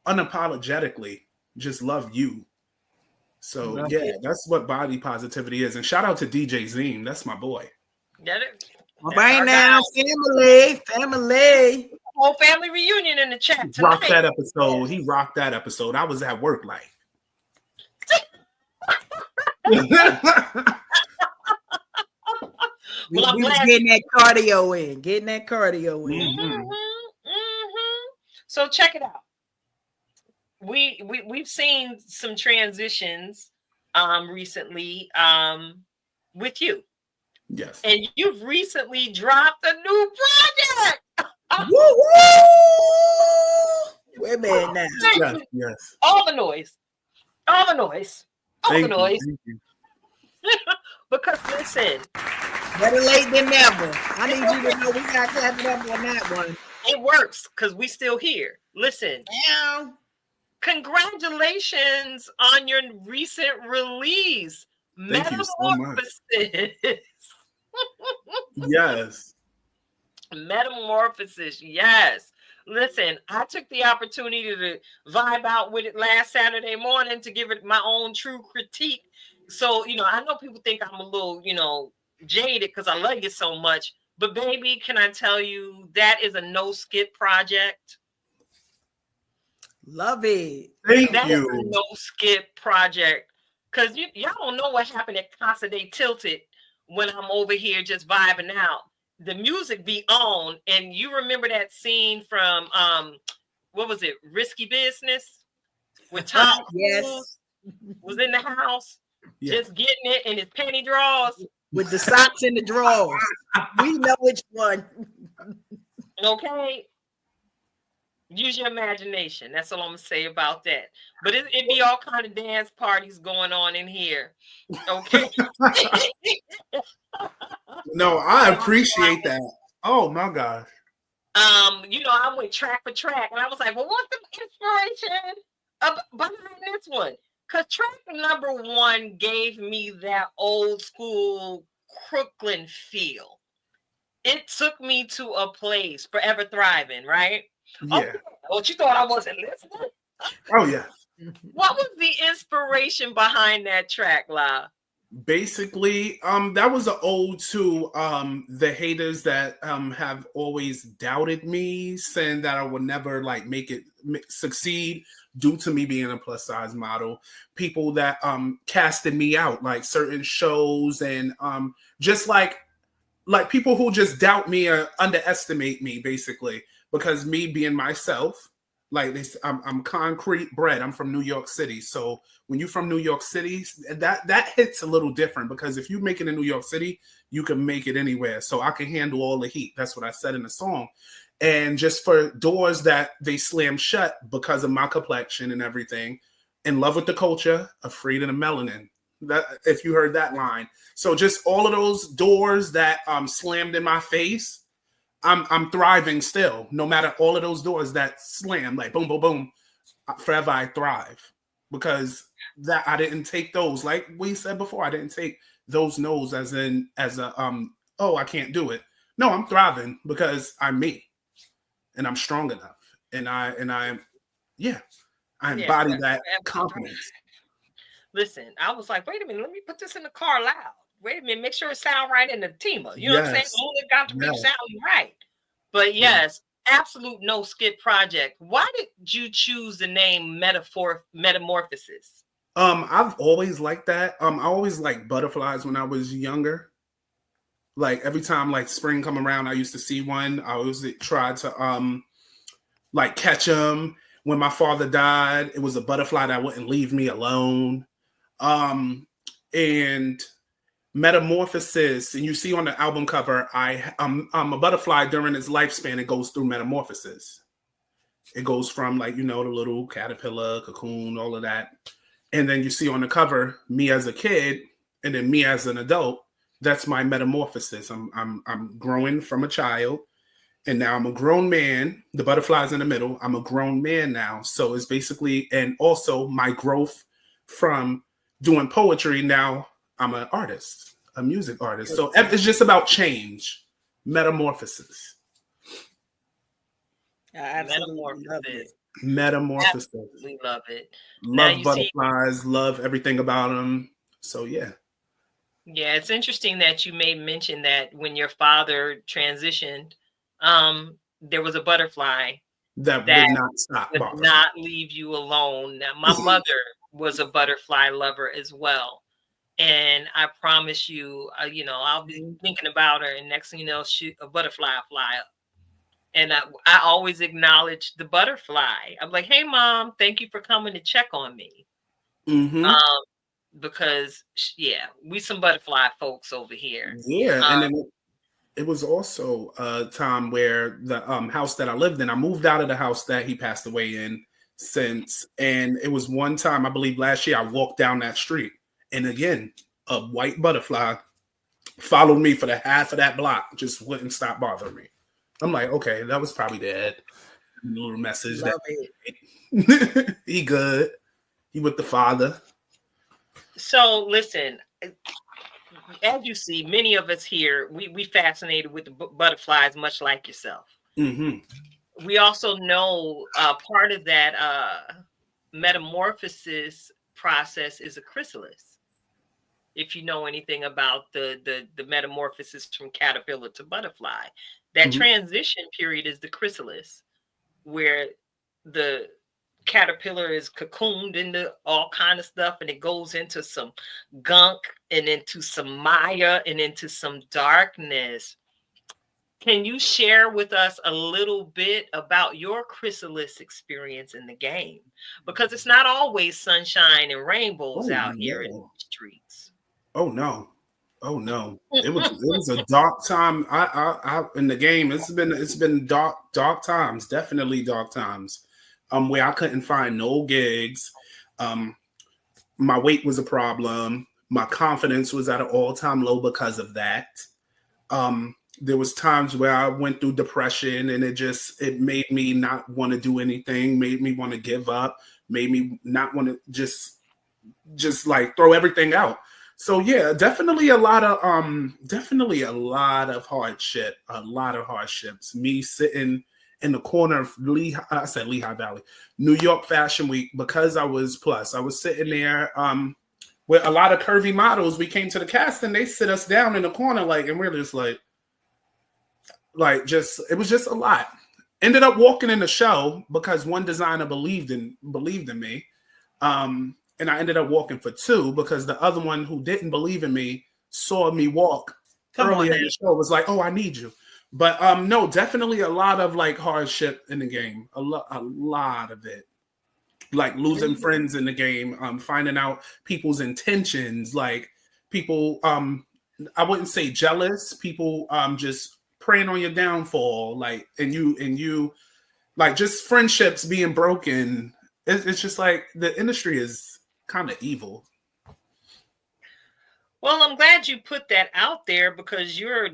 Unapologetically, just love you. So that's what body positivity is. And shout out to DJ Zine. That's my boy. Get it? All right now, family. Whole family reunion in the chat tonight. Rocked that episode. He rocked that episode. I was at work Well, I'm glad getting that cardio in. Mm-hmm. So check it out. We've seen some transitions recently with you. Yes. And you've recently dropped a new project. Woo! Wait a minute now. Yes. All the noise. Thank you. Because listen, better late than never. I need you to know we got clapped up on that one. It works because we still here. Listen. Yeah. Congratulations on your recent release. Thank Metamorphosis. you so much. Yes. Metamorphosis. Yes. Listen, I took the opportunity to vibe out with it last Saturday morning to give it my own true critique. So, I know people think I'm a little, jaded because I love you so much. But baby, can I tell you, that is a no skip project. Love it. Thank That you. is a no skip project. Because y'all don't know what happened at Casa de Tilted when I'm over here just vibing out. The music be on, and you remember that scene from what was it, Risky Business, with Tom Cruise was in the house, just getting it in his panty drawers with the socks in the drawers. We know which one. Okay, use your imagination. That's all I'm gonna say about that. But it be all kind of dance parties going on in here. Okay. No, I appreciate that. Oh my gosh. I went track for track, and I was like, well, what's the inspiration behind this one? Because track number 1 gave me that old school Crooklyn feel. It took me to a place, Forever Thriving, right? Yeah. Okay. Oh, you thought I wasn't listening? Oh yeah. What was the inspiration behind that track, La? Basically, that was an ode to the haters that have always doubted me, saying that I would never make it succeed due to me being a plus size model. People that casted me out, like certain shows, and just like people who just doubt me or underestimate me, basically, because me being myself. I'm concrete bred. I'm from New York City. So when you're from New York City, that hits a little different, because if you make it in New York City, you can make it anywhere. So I can handle all the heat. That's what I said in the song. And just for doors that they slam shut because of my complexion and everything, in love with the culture, afraid of the melanin. That, if you heard that line. So just all of those doors that slammed in my face, I'm thriving still, no matter all of those doors that slam, like boom, boom, boom. Forever I thrive, because that I didn't take those, like we said before, I didn't take those no's as a oh, I can't do it. No, I'm thriving because I'm me, and I'm strong enough, and I embody that confidence. Listen, I was like, wait a minute, let me put this in the car loud. Wait a minute, make sure it sound right in the Tima. You know what I'm saying? Only got to be sounding right. But yes, absolute no skip project. Why did you choose the name Metamorphosis? I've always liked that. I always liked butterflies when I was younger. Like every time spring come around, I used to see one. I always tried to catch them. When my father died, it was a butterfly that wouldn't leave me alone. And metamorphosis, and you see on the album cover, I'm a butterfly during its lifespan. It goes through metamorphosis. It goes from like, the little caterpillar, cocoon, all of that. And then you see on the cover, me as a kid, and then me as an adult. That's my metamorphosis. I'm growing from a child, and now I'm a grown man. The butterfly's in the middle. I'm a grown man now. So it's basically, and also my growth from doing poetry. Now I'm an artist, a music artist. So it's just about change, metamorphosis. I absolutely love it. Metamorphosis. Absolutely love it. Love butterflies, love everything about them. So yeah. Yeah, it's interesting that you may mention that when your father transitioned, there was a butterfly that would not stop, would not leave you alone. Now, my mother was a butterfly lover as well, and I promise you, I'll be thinking about her, and next thing you know, a butterfly fly up, and I always acknowledge the butterfly. I'm like, "Hey, Mom, thank you for coming to check on me." Mm-hmm. Because we some butterfly folks over here. Yeah, and then it was also a time where the house that I lived in, I moved out of the house that he passed away in and it was one time, I believe last year, I walked down that street, and again, a white butterfly followed me for the half of that block, just wouldn't stop bothering me. I'm like, okay, that was probably Dad. A little message. He good. He with the father. So listen, as you see, many of us here, we fascinated with the butterflies, much like yourself. Mm-hmm. We also know part of that metamorphosis process is a chrysalis. If you know anything about the metamorphosis from caterpillar to butterfly, that transition period is the chrysalis, where the caterpillar is cocooned into all kind of stuff, and it goes into some gunk and into some maya and into some darkness. Can you share with us a little bit about your chrysalis experience in the game? Because it's not always sunshine and rainbows out here in the streets. Oh no. It was a dark time. I in the game. It's been dark times, definitely dark times. Where I couldn't find no gigs. My weight was a problem. My confidence was at an all-time low because of that. There was times where I went through depression, and it made me not want to do anything, made me want to give up, made me not want to just like throw everything out. So yeah, definitely a lot of hardship, Me sitting in the corner of Lehigh Valley, New York Fashion Week, because I was sitting there with a lot of curvy models. We came to the casting, they sit us down in the corner, and we're just it was just a lot. Ended up walking in the show because one designer believed in me. And I ended up walking for two because the other one who didn't believe in me saw me walk early in the show, was like, "Oh, I need you." But no, definitely a lot of hardship in the game. A lot of it. Losing friends in the game, finding out people's intentions, people I wouldn't say jealous, people just preying on your downfall, and you just friendships being broken. It's just the industry is kind of evil. Well, I'm glad you put that out there because you're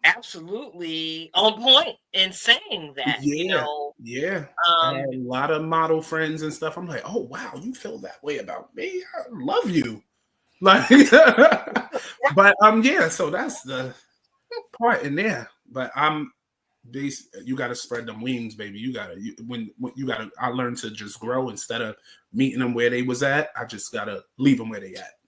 absolutely on point in saying that. Yeah. I had a lot of model friends and stuff. I'm like, oh wow, you feel that way about me? I love you. But yeah, so that's the part in there. But you got to spread them wings, baby. I learned to just grow instead of meeting them where they was at. I just got to leave them where they at.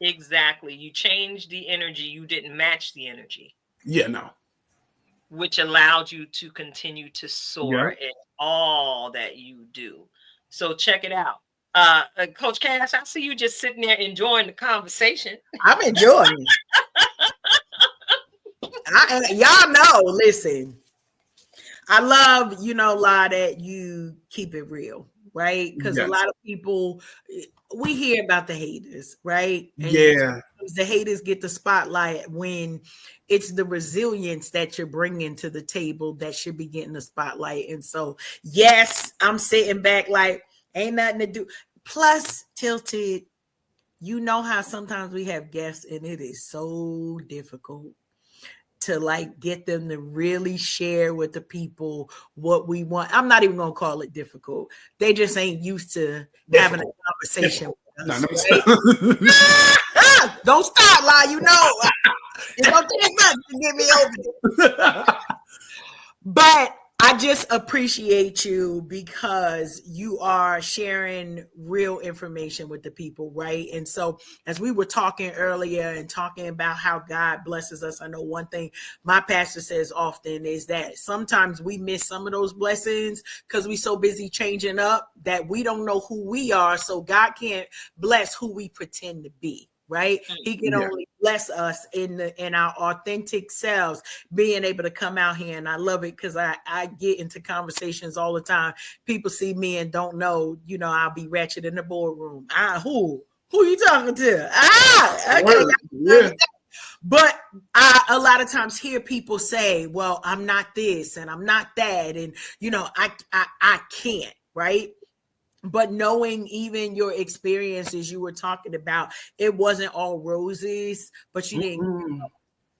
Exactly. You changed the energy. You didn't match the energy. Yeah, no. Which allowed you to continue to soar in all that you do. So check it out. Coach Cash, I see you just sitting there enjoying the conversation. I'm enjoying it. Y'all know, listen, I love, La, that you keep it real, right? Because a Yes. lot of people, we hear about the haters, right? And Yeah. the haters get the spotlight when it's the resilience that you're bringing to the table that should be getting the spotlight. And so, yes, I'm sitting back like, ain't nothing to do. Plus, Tilted, you know how sometimes we have guests and it is so difficult to like get them to really share with the people what we want. I'm not even gonna call it difficult. They just ain't used to having a conversation with us. Right? Don't stop, La. You know it's gonna take much to get me over there. But I just appreciate you because you are sharing real information with the people, right? And so, as we were talking earlier and talking about how God blesses us, I know one thing my pastor says often is that sometimes we miss some of those blessings because we're so busy changing up that we don't know who we are. So, God can't bless who we pretend to be. Right, he can only bless us in our authentic selves, being able to come out here. And I love it because I get into conversations all the time. People see me and don't know, I'll be ratchet in the boardroom. Who you talking to? Okay. Yeah. But I a lot of times hear people say, well, I'm not this and I'm not that, and I can't, right? But knowing even your experiences you were talking about, it wasn't all roses, but you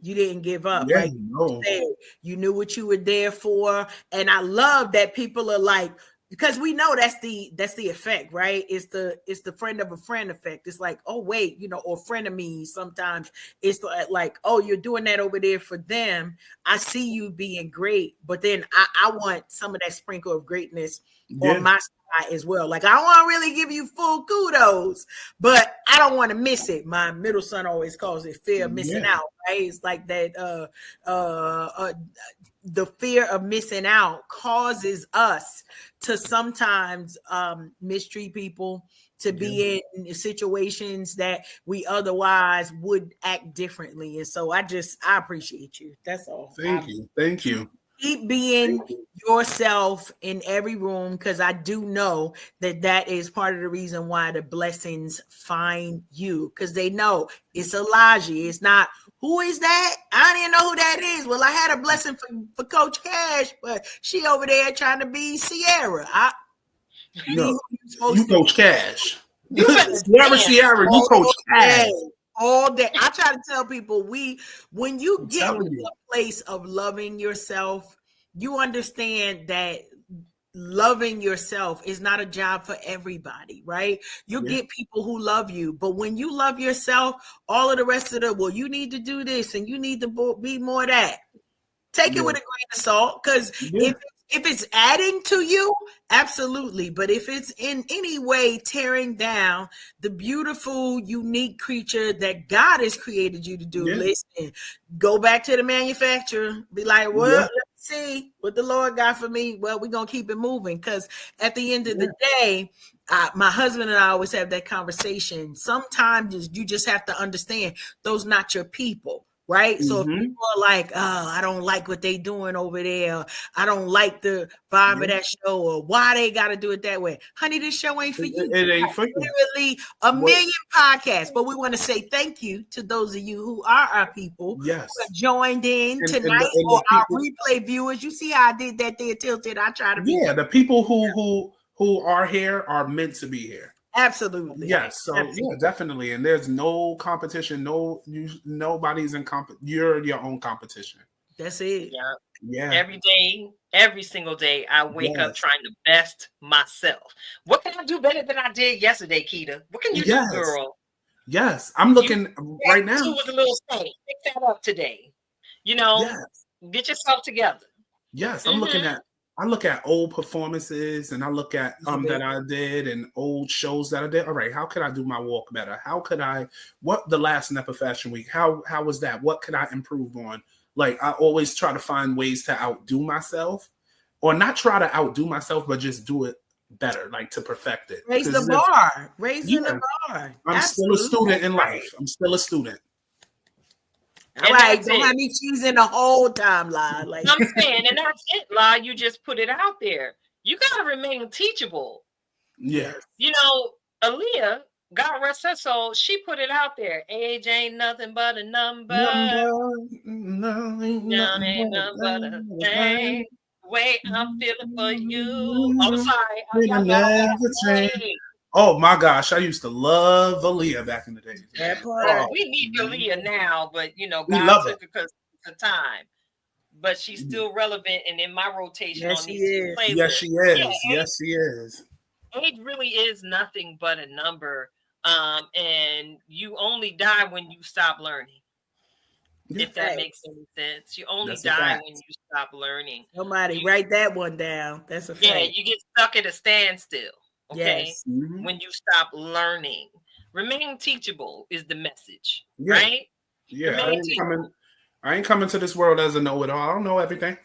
didn't give up. Yeah, like you said, you knew what you were there for. And I love that people are like, because we know that's the effect, right? It's the friend of a friend effect. It's like, oh wait, or frenemies. Sometimes it's like, oh, you're doing that over there for them. I see you being great, but then I want some of that sprinkle of greatness on my side as well. Like, I don't want to really give you full kudos, but I don't want to miss it. My middle son always calls it fear of missing out, right? It's like that the fear of missing out causes us to sometimes mistreat people, to be in situations that we otherwise would act differently. And so I appreciate you. That's all. Thank you. Keep being yourself in every room, because I do know that is part of the reason why the blessings find you, because they know it's Alahji. It's not, who is that? I don't even know who that is. Well, I had a blessing for Coach Cash, but she over there trying to be Sierra. You Coach Cash. You Sierra, you Coach Cash. All day. I try to tell people, when you get to a place of loving yourself, you understand that loving yourself is not a job for everybody, right? You'll get people who love you, but when you love yourself, all of the rest of well, you need to do this and you need to be more that. Take it with a grain of salt, because if it's adding to you, absolutely. But if it's in any way tearing down the beautiful, unique creature that God has created you to do, listen, go back to the manufacturer. Be like, well, let's see what the Lord got for me. Well, we're going to keep it moving, because at the end of the day, my husband and I always have that conversation. Sometimes you just have to understand those not your people. Right. So if people are like, oh, I don't like what they doing over there. I don't like the vibe of that show, or why they got to do it that way. Honey, this show ain't for you. It ain't for you. Literally a million podcasts. But we want to say thank you to those of you who are our people who have joined in tonight, or our replay viewers. You see how I did that there, Tilted. I try to be. Yeah, the people who are here are meant to be here. Absolutely. Yes. So yeah, definitely. And there's no competition. Nobody's in you're your own competition. That's it. Yeah. Every day, every single day, I wake up trying to best myself. What can I do better than I did yesterday, Keita? What can you do, girl? Yes. I'm looking right now. Was a little safe. Pick that up today. Get yourself together. Yes. I'm looking at. I look at old performances, and I look at that I did, and old shows that I did. All right, how could I do my walk better? How could I? What the last Napa Fashion Week? How was that? What could I improve on? Like, I always try to find ways to outdo myself, or not try to outdo myself, but just do it better, like to perfect it. Raising the bar. I'm still a student in life. I'm still a student. All And right, that's don't it. have me cheesing the whole time, La. Like, I'm saying, and that's it, La. You just put it out there. You gotta remain teachable. Yeah. You know, Aaliyah, God rest her soul, she put it out there. Age ain't nothing but a number. Young ain't nothing but a thing. Way I'm feeling for you. I'm sorry. Y'all know I gotta play. Oh my gosh, I used to love Aaliyah back in the day. that part. Oh, We need Aaliyah now, but you know, we God love her. took her because of time. But she's still relevant and in my rotation Yes, on she these two is. playlists. Yes, she is. Yes, she is. Age really is nothing but a number. And you only die when you stop learning. If that Right. makes any sense. You only That's a die fact. when you stop learning. Somebody write that one down. That's a fact. Yeah, you get stuck at a standstill. Okay. Yes. Mhm. When you stop learning. Remain teachable is the message. Yeah. Right? Yeah, Remain I ain't coming to this world as a know-it-all. I don't know everything.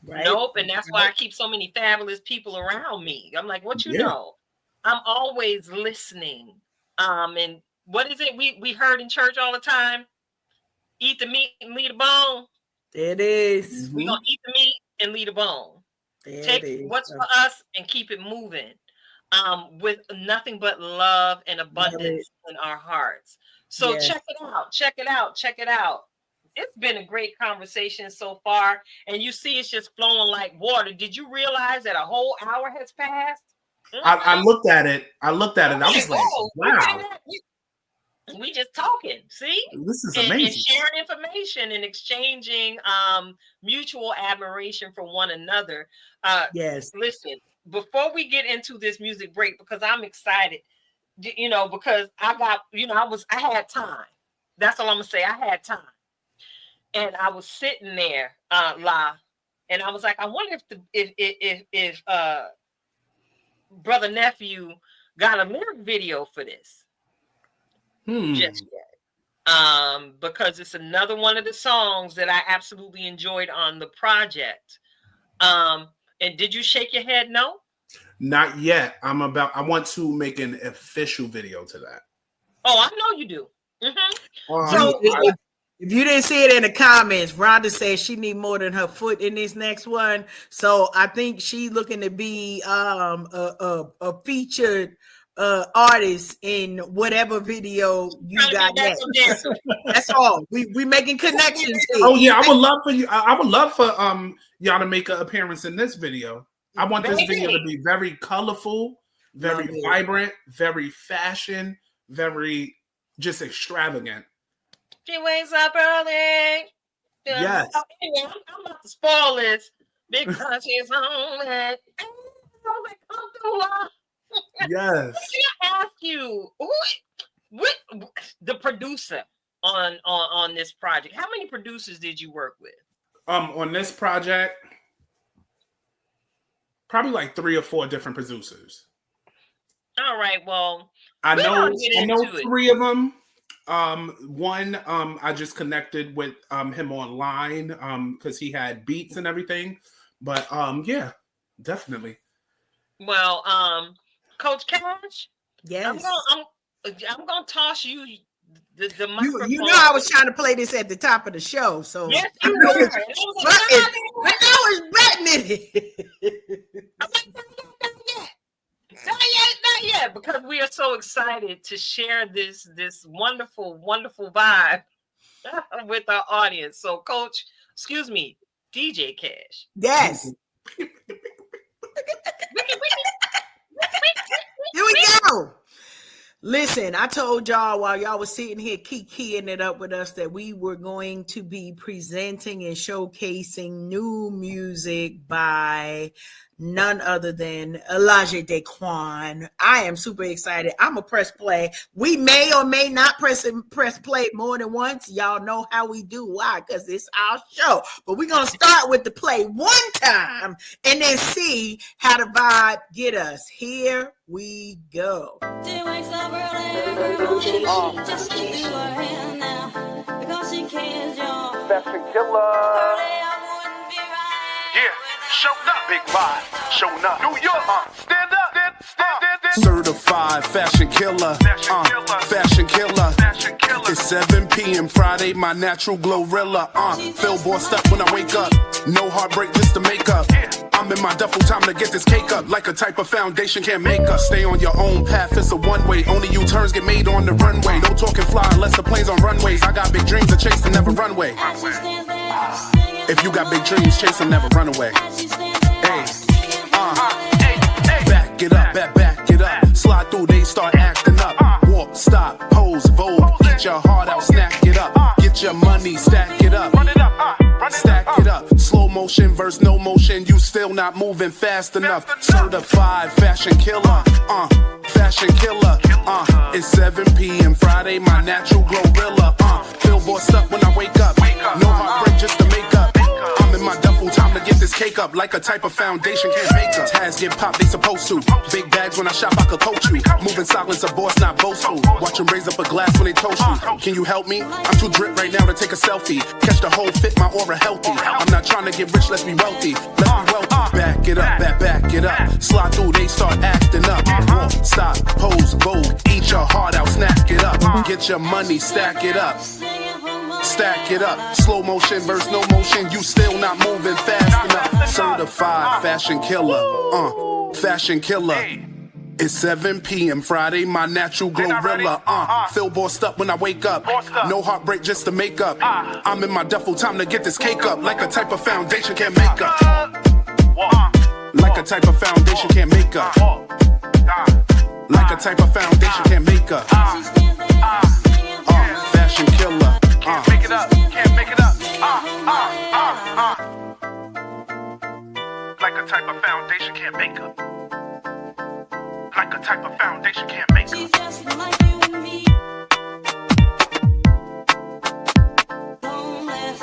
Right. Nope, and that's why I keep so many fabulous people around me. I'm like, what you Yeah. know? I'm always listening. And what is it we heard in church all the time? Eat the meat and leave the bone. It is. We're gonna eat the meat and leave the bone. There Take it is. what's for us and keep it moving. With nothing but love and abundance in our hearts. So Yes. check it out. Check it out. Check it out. It's been a great conversation so far, and you see it's just flowing like water. Did you realize that a whole hour has passed? I looked at it. I was like, Look wow, at that. We just talking, see? this is And amazing. sharing information and exchanging mutual admiration for one another. Yes. Listen, before we get into this music break, because I'm excited, you know, because I got, you know, I had time. That's all I'm gonna say. I had time. And I was sitting there, La, and I was like, I wonder if brother nephew got a lyric video for this just yet. Because it's another one of the songs that I absolutely enjoyed on the project. And did you shake your head? No? Not yet. I want to make an official video to that. Oh, I know you do. Mm-hmm. So if you didn't see it in the comments, Rhonda says she need more than her foot in this next one. So I think she looking to be a featured artist in whatever video you got next. That's all. We making connections here. Oh yeah, I would love for you. I would love for y'all to make an appearance in this video. I want this video to be very colorful, very vibrant, very fashion, very just extravagant. She wakes up early. Yes. Oh, anyway, I'm about to spoil this because she's home and come through. Yes. I ask you, what the producer on this project? How many producers did you work with? On this project, probably like 3 or 4 different producers. All right. Well, I know 3 of them. One, I just connected with him online because he had beats and everything. But yeah, definitely. Well, Coach Cash, yes, I'm gonna toss you the microphone. You know I was trying to play this at the top of the show, so yes, you were. I was betting it. Not yet, because we are so excited to share this wonderful vibe with our audience. So, Coach, excuse me, DJ Cash. Yes. Here we go. Listen, I told y'all while y'all was sitting here keying it up with us that we were going to be presenting and showcasing new music by none other than Alahji DáQuan. I am super excited. I'm a press play. We may or may not press play more than once. Y'all know how we do. Why? Because it's our show. But we're going to start with the play one time and then see how the vibe get us. Here we go. She wakes up early every morning just to do her hair now because she cares, y'all. Early I wouldn't be right. Yeah, showed up, big vibe, showing up. New York, stand up, stand. Certified fashion killer. Fashion killer. It's 7 p.m. Friday, my natural glorilla. Feel bossed up when I wake up. No heartbreak, just to make up. I'm in my duffel, time to get this cake up. Like a type of foundation can't make us. Stay on your own path, it's a one-way. Only U-turns get made on the runway. No talking fly unless the plane's on runways. I got big dreams to chase and never run away. If you got big dreams, chase and never run away. Hey, back it up, back it up. Slide through, they start acting up. Walk, stop, pose, vogue. Eat your heart out, snack it up. Get your money, stack it up. Stack it up. Slow motion versus no motion. You still not moving fast enough. Certified fashion killer. Fashion killer. It's 7 p.m. Friday, my natural glorilla. Feel bossed up when I wake up. No heartbreak, just to make up. I'm in my duffel, time to get this cake up. Like a type of foundation can't make up. Tags get popped, they supposed to. Big bags when I shop, I could coach you. Moving silence, a boss, not boastful. Watch them raise up a glass when they toast you. Can you help me? I'm too drip right now to take a selfie. Catch the whole fit, my aura healthy. I'm not trying to get rich, let's be wealthy. Let's be wealthy. Back it up, back it up. Slide through, they start acting up. Walk, stop, pose, vogue. Eat your heart out, snack it up. Get your money, stack it up. Stack it up. Slow motion versus no motion. You still not moving fast enough. Certified fashion killer. Fashion killer. It's 7 p.m. Friday, my natural glorilla. Feel bossed up when I wake up. No heartbreak, just to make up. I'm in my duffel, time to get this cake up. Like a type of foundation can't make up. Like a type of foundation can't make up. Like a type of foundation can't make up. Fashion killer. Can't make it up. Can't make it up. Like a type of foundation can't make up. Like a type of foundation can't make She's up. just like you and me. Boneless.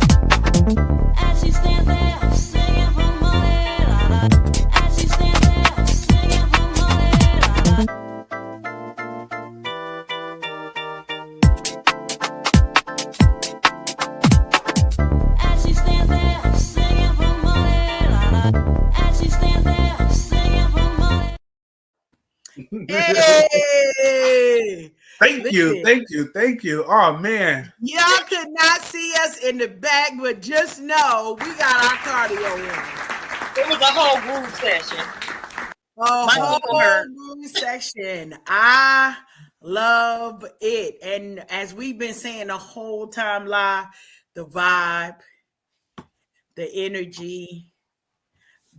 As she stands there, singing for money, la la. As she stands there, singing for money, la la. As she stands there, singing for money, la la. As she stands there, singing for money. Hey, Thank you, listen, thank you. Oh man, y'all could not see us in the back, but just know we got our cardio in. It was a whole groove session. A My whole people hurt. groove section. I love it. And as we've been saying the whole time live, the vibe, the energy,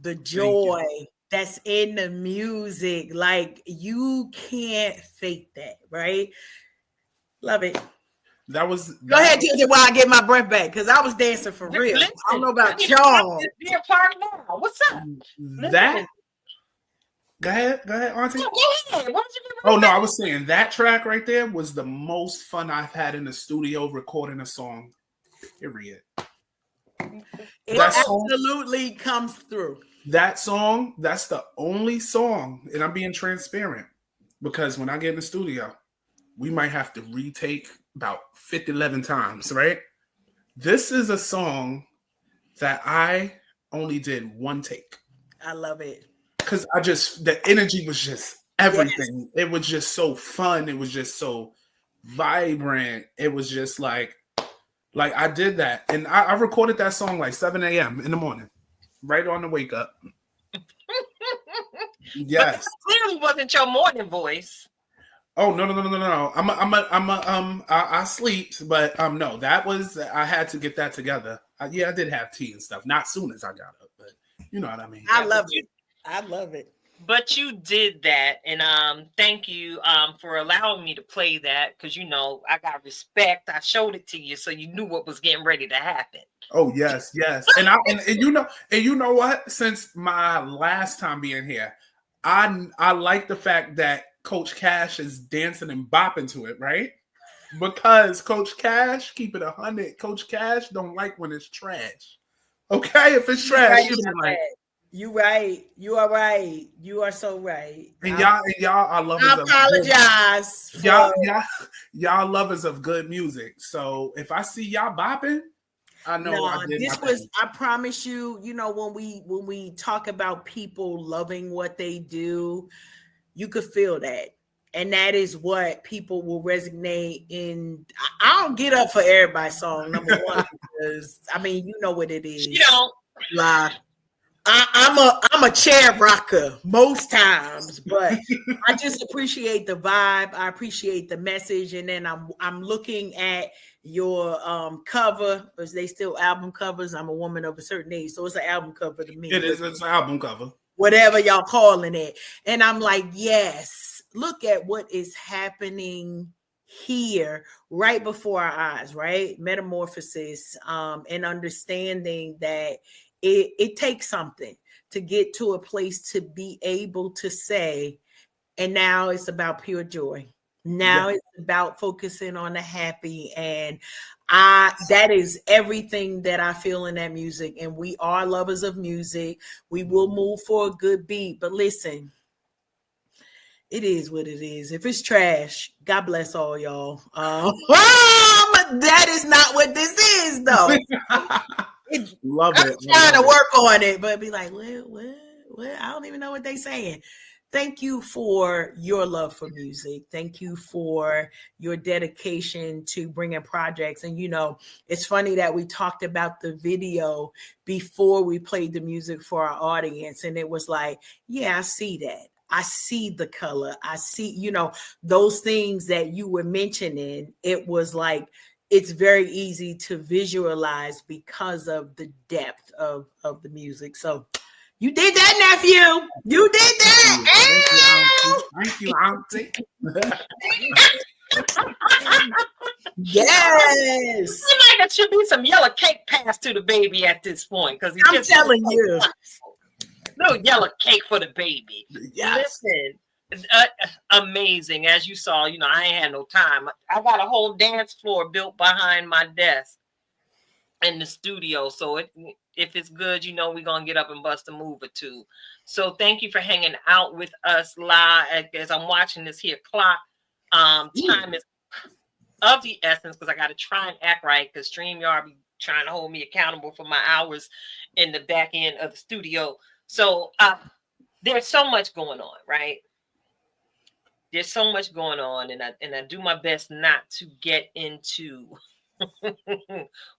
the joy that's in the music, like you can't fake that, right? Love it. that was. Go ahead, Ginger, while I get my breath back, because I was dancing for real. I don't know about y'all. Be a part now. What's up? That. Go ahead, Auntie. No, go ahead. Why don't you get Oh no, I was saying that track right there was the most fun I've had in the studio recording a song. Period. It That song- absolutely comes through. That song, that's the only song, and I'm being transparent because when I get in the studio, we might have to retake about 50, 11 times, right? This is a song that I only did one take I love it. because the energy was just everything. It was just so fun. It was just so vibrant. It was just like I did that. And I recorded that song like 7 a.m. in the morning, right on the wake up. Yes. But it clearly wasn't your morning voice. Oh no. I sleep, but no, that was I had to get that together. I did have tea and stuff. Not soon as I got up, but you know what I mean. I love it. I love it. But you did that, and thank you for allowing me to play that because you know I got respect. I showed it to you, so you knew what was getting ready to happen. Oh yes. And you know what? Since my last time being here, I like the fact that Coach Cash is dancing and bopping to it, right? Because Coach Cash, keep it 100. Coach Cash don't like when it's trash. Okay, if it's trash, you don't like. You right. You are right. You are so right. And y'all are lovers I apologize. y'all lovers of good music. So if I see y'all bopping, I know. No, I did. this was, I promise you, you know, when we talk about people loving what they do, you could feel that. And that is what people will resonate in. I don't get up for everybody's song, number one, because I mean, you know what it is. You don't. Like, I'm a chair rocker most times, but I just appreciate the vibe. I appreciate the message, and then I'm looking at your cover. Is they still album covers? I'm a woman of a certain age, so it's an album cover to me. It is. It's an album cover. Whatever y'all calling it, and I'm like, yes. Look at what is happening here, right before our eyes. Right, metamorphosis, and understanding that. It takes something to get to a place to be able to say, and now it's about pure joy. Now it's about focusing on the happy. And that is everything that I feel in that music. And we are lovers of music. We will move for a good beat. But listen, it is what it is. If it's trash, God bless all y'all. That is not what this is, though. Love I'm it. trying to work on it, but be like, what? I don't even know what they're saying. Thank you for your love for music. Thank you for your dedication to bringing projects. And, you know, it's funny that we talked about the video before we played the music for our audience. And it was like, yeah, I see that. I see the color. I see, you know, those things that you were mentioning. It was like, it's very easy to visualize because of the depth of the music. So you did that, nephew. You did that. Thank you, Auntie. Yes. There should be some yellow cake passed to the baby at this point, because I'm telling you. No yellow cake for the baby. Yes. Listen. Amazing. As you saw, you know, I ain't had no time. I got a whole dance floor built behind my desk in the studio. So if it's good, you know, we're going to get up and bust a move or two. So thank you for hanging out with us live as I'm watching this here clock. Time is of the essence because I got to try and act right because StreamYard be trying to hold me accountable for my hours in the back end of the studio. So there's so much going on, right? There's so much going on, and I do my best not to get into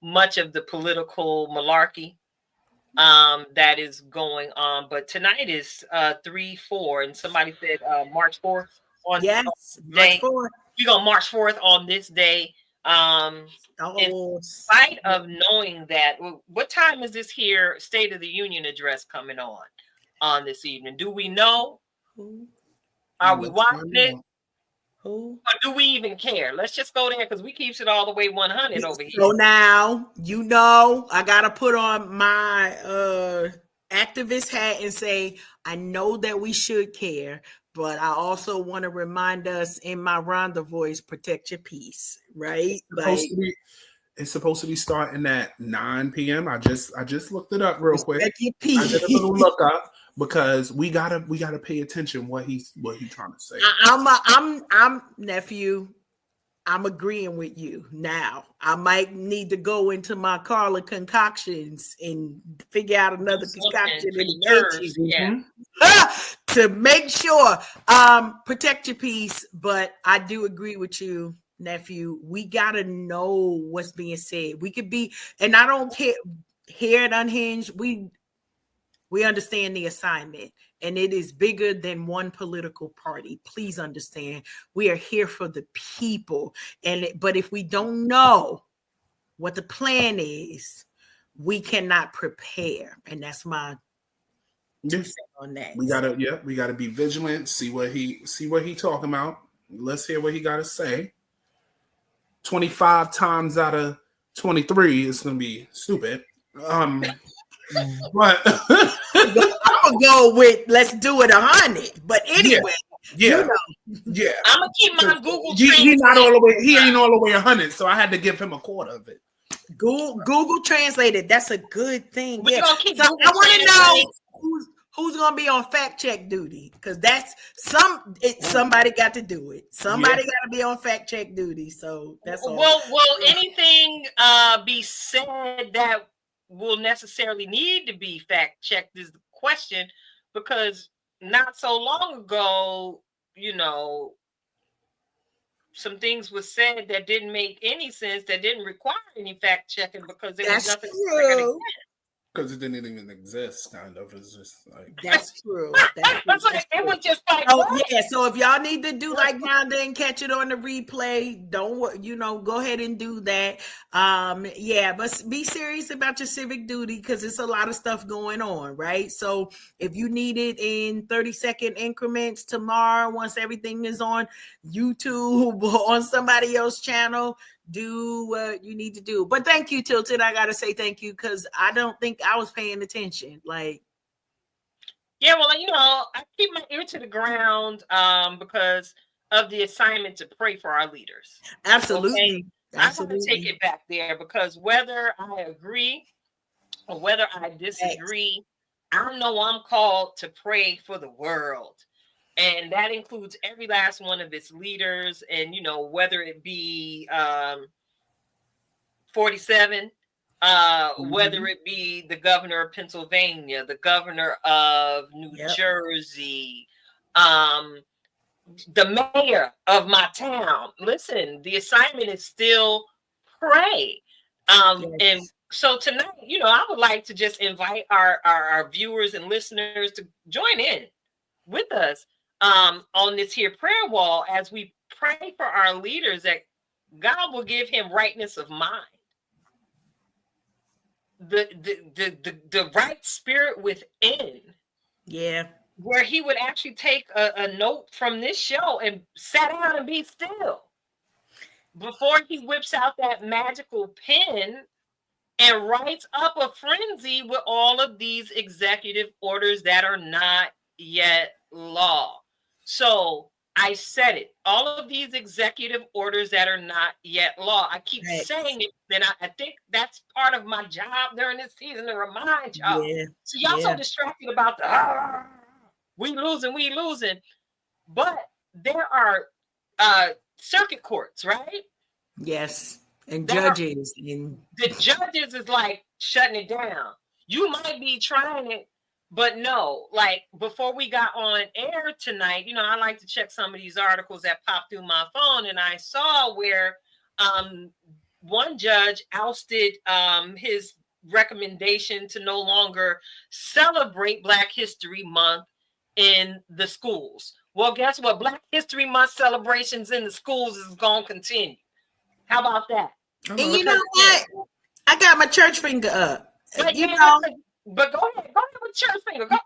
much of the political malarkey that is going on. But tonight is 3/4, and somebody said March 4th on yes, day. March 4th. We're gonna March 4th on this day. In spite of knowing that, what time is this here State of the Union address coming on this evening? Do we know? Are we watching it? Who? Or do we even care? Let's just go there because we keeps it all the way 100 over here. So now, you know, I got to put on my activist hat and say, I know that we should care, but I also want to remind us in my Rhonda voice, protect your peace, right? It's supposed to be starting at 9 p.m. I just looked it up real quick. Protect your peace. I did a little look up. Because we gotta pay attention what he's trying to say. I'm nephew. I'm agreeing with you now. I might need to go into my Carla concoctions and figure out another concoction to make sure. Protect your peace, but I do agree with you, nephew. We gotta know what's being said. We could be, and I don't care. Here at Unhinged, we understand the assignment, and it is bigger than one political party. Please understand, we are here for the people. But if we don't know what the plan is, we cannot prepare, and that's my 2 cents on that. We gotta be vigilant. See what he talking about. Let's hear what he got to say. 25 times out of 23 is gonna be stupid. But I'm gonna go with let's do it 100. But anyway, yeah. I'm gonna keep my Google. He not all the way. He ain't all the way 100. So I had to give him a quarter of it. Google translated. That's a good thing. We're gonna keep so I want to know who's who's gonna be on fact check duty? Because that's somebody got to do it. Somebody got to be on fact check duty. So that's all. Well, will anything be said that will necessarily need to be fact checked is the question, because not so long ago, some things were said that didn't make any sense, that didn't require any fact checking because there was nothing true. Because it didn't even exist, kind of. It's just like That's true. It was just like, so if y'all need to do like Rhonda and catch it on the replay, go ahead and do that. But be serious about your civic duty, because it's a lot of stuff going on, right? So if you need it in 30-second increments tomorrow, once everything is on YouTube or on somebody else's channel, do what you need to do. But thank you, Tilted. I gotta say thank you, because I don't think I was paying attention. I keep my ear to the ground because of the assignment to pray for our leaders. Absolutely. Okay? I want to take it back there, because whether I agree or whether I disagree, I know I'm called to pray for the world. And that includes every last one of its leaders. And, whether it be 47, whether it be the governor of Pennsylvania, the governor of New Jersey, the mayor of my town. Listen, the assignment is still pray. And so tonight, I would like to just invite our viewers and listeners to join in with us on this here prayer wall as we pray for our leaders, that God will give him rightness of mind, the right spirit within, where he would actually take a note from this show and sit down and be still before he whips out that magical pen and writes up a frenzy with all of these executive orders that are not yet law. So I said it. All of these executive orders that are not yet law. I keep saying it, and I think that's part of my job during this season to remind y'all. So y'all so distracted about the we losing. But there are circuit courts, right? Yes. And judges. The judges is like shutting it down. You might be trying it, but no, like before we got on air tonight, I like to check some of these articles that popped through my phone, and I saw where one judge ousted his recommendation to no longer celebrate Black History Month in the schools. Well, guess what? Black History Month celebrations in the schools is going to continue. How about that? And you know what? I got my church finger up. But go ahead with church finger. Like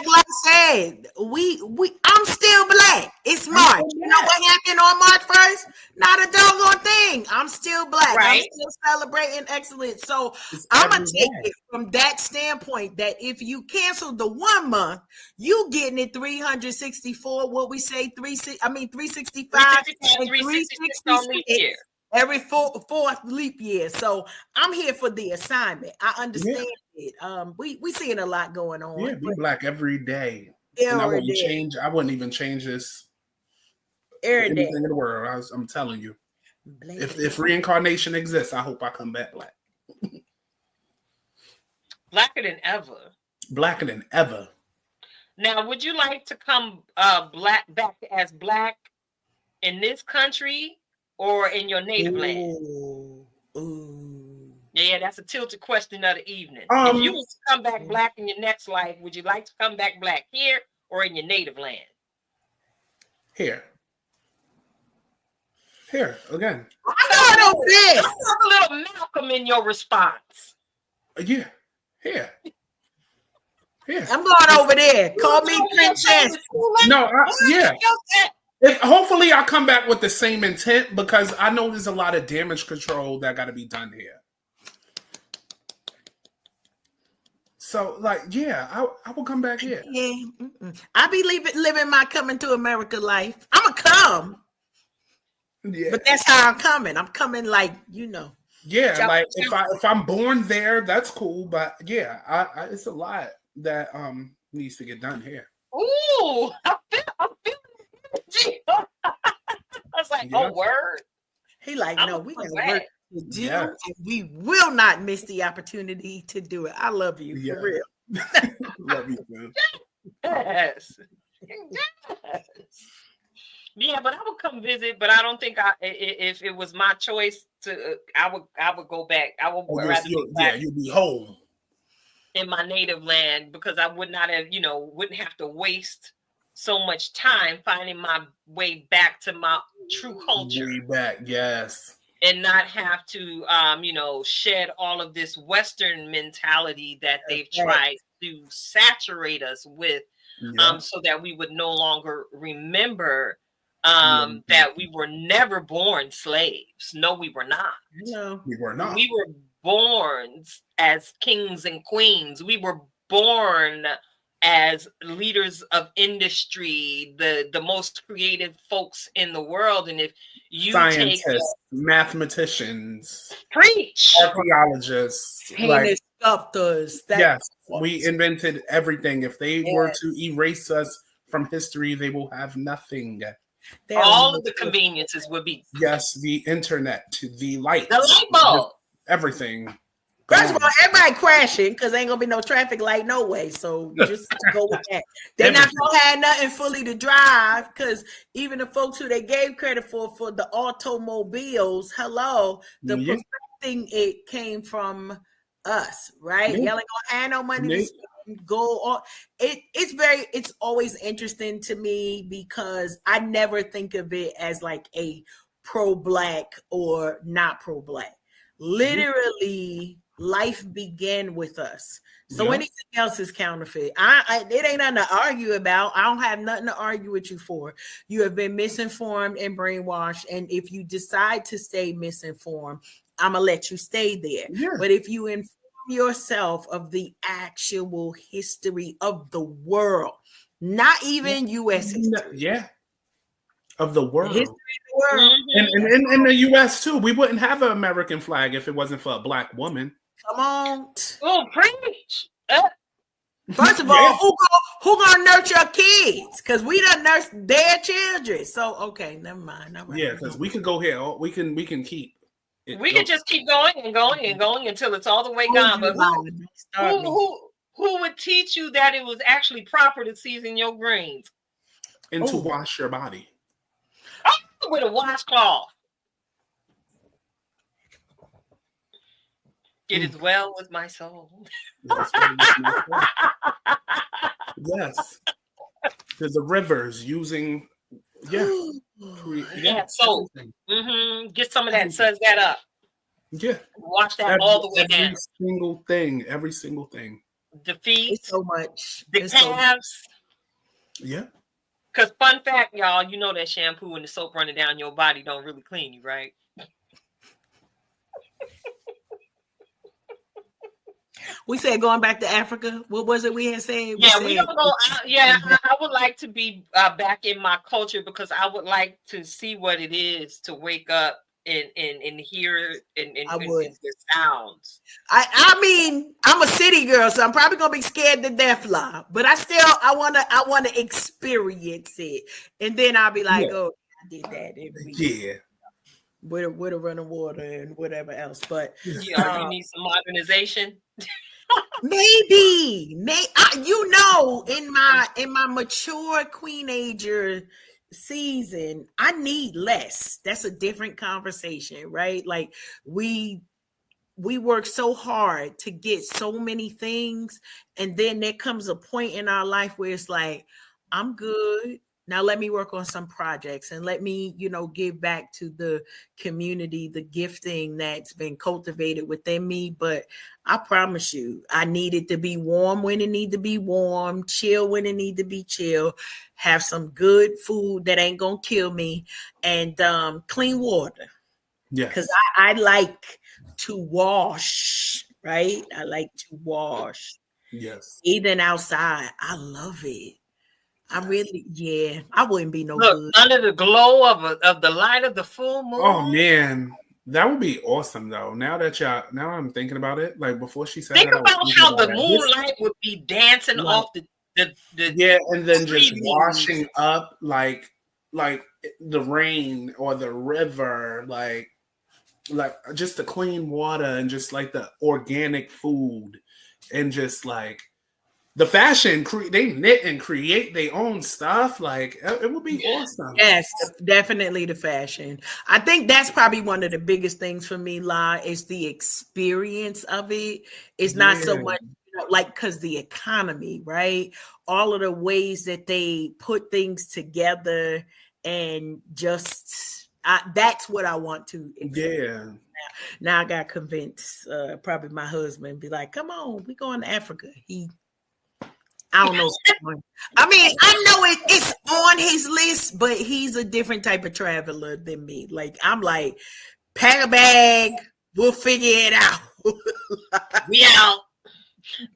I said, I'm still Black. It's March. You know what happened on March 1st? Not a doggone thing. I'm still Black. Right. I'm still celebrating excellence. So I'm gonna take it from that standpoint, that if you cancel the 1 month, you getting it 364. What we say, 365 and 366. Every fourth leap year. So I'm here for the assignment. I understand it. We seeing a lot going on. Yeah, we Black every day. And I wouldn't even change this every day in the world. I'm telling you. If reincarnation exists, I hope I come back Black. Blacker than ever. Blacker than ever. Now, would you like to come back as Black in this country or in your native land? Yeah, that's a tilted question of the evening. If you was to come back Black in your next life, would you like to come back Black here or in your native land? Here again. I got a little Malcolm in your response. Yeah, here. I'm going over there. Call me princess. No, hopefully I'll come back with the same intent, because I know there's a lot of damage control that got to be done here. So, I will come back here. Yeah, I be living my coming to America life. I'ma come, but that's how I'm coming. I'm coming Yeah, if I'm born there, that's cool. But it's a lot. that needs to get done here. Ooh, I'm feeling it. I was like, Yeah. oh, word. He like, I'm no, gonna we come got back. work to do, Yes. and we will not miss the opportunity to do it. I love you Yeah. for real. Love you, man. Yes. Yes. Yeah, but I would come visit. But I don't think if it was my choice to, I would go back. I would rather be back You'll be home. in my native land, because I would not have, wouldn't have to waste so much time finding my way back to my true culture. Way back, yes. And not have to, shed all of this Western mentality that they've tried to saturate us with, so that we would no longer remember that we were never born slaves. No, we were not. No, we were not. We were born as kings and queens. We were born as leaders of industry, the most creative folks in the world. And if you scientists, mathematicians, preach, archaeologists, painters, sculptors. Yes, we invented everything. If they were to erase us from history, they will have nothing. All of the conveniences would be. Yes, the internet, the lights, the light bulb, everything. First of all, everybody crashing because ain't gonna be no traffic light no way. So just go with that. They're not gonna have nothing fully to drive, because even the folks who they gave credit for the automobiles, the perfecting it came from us, right? Y'all ain't gonna have no money to spend, go on. It's always interesting to me because I never think of it as like a pro-black or not pro-black. Literally, life began with us. So anything else is counterfeit. It ain't nothing to argue about. I don't have nothing to argue with you for. You have been misinformed and brainwashed. And if you decide to stay misinformed, I'm going to let you stay there. Yeah. But if you inform yourself of the actual history of the world, not even U.S. history. Of the world. The history of the world. And in the U.S. too, we wouldn't have an American flag if it wasn't for a black woman. Come on. Oh, preach. First of all, who gonna nurture kids? Because we done nurse their children. So okay, never mind. Yeah, because we can go here. We can keep. We can just keep going and going and going until it's all the way gone. But who would teach you that it was actually proper to season your greens and to wash your body with a washcloth? It is well with my soul. Yes. There's the rivers using, soap. Get some of that, suds that up. Yeah. Wash that all the way down. Every single thing. The feet. It's so much. The calves. Yeah. Because fun fact, y'all, you know that shampoo and the soap running down your body don't really clean you, right? We said going back to Africa. What was it we had said? We don't go. I would like to be back in my culture because I would like to see what it is to wake up and hear and the sounds. I mean, I'm a city girl, so I'm probably gonna be scared to death, but I wanna experience it, and then I'll be like, oh, I did that. With a running water and whatever else, but you need some modernization. Maybe in my mature queenager season, I need less. That's a different conversation, right? Like we work so hard to get so many things, and then there comes a point in our life where it's like, I'm good. Now let me work on some projects and let me, give back to the community, the gifting that's been cultivated within me. But I promise you, I need it to be warm when it need to be warm, chill when it need to be chill, have some good food that ain't gonna kill me, and clean water. Yeah, because I like to wash, right? I like to wash. Yes. Even outside, I love it. I wouldn't be no good. Good. Under the glow of the light of the full moon. Oh man, That would be awesome, though. Now I'm thinking about it. Like before she said Think that, I was about thinking how about the that. moonlight would be dancing Like, off the yeah, and then tree just leaves. washing up like the rain or the river, like just the clean water and just like the organic food and just like the fashion. They knit and create their own stuff. Like it would be awesome. Yes, definitely the fashion. I think that's probably one of the biggest things for me, La, is the experience of it. It's not so Yeah. much, like, because the economy, right? All of the ways that they put things together and just that's what I want to experience. Yeah. Now I got convinced, probably my husband be like, come on, we going to Africa. I don't know. I mean, I know it's on his list, but he's a different type of traveler than me. Like, I'm like, pack a bag, we'll figure it out. We out.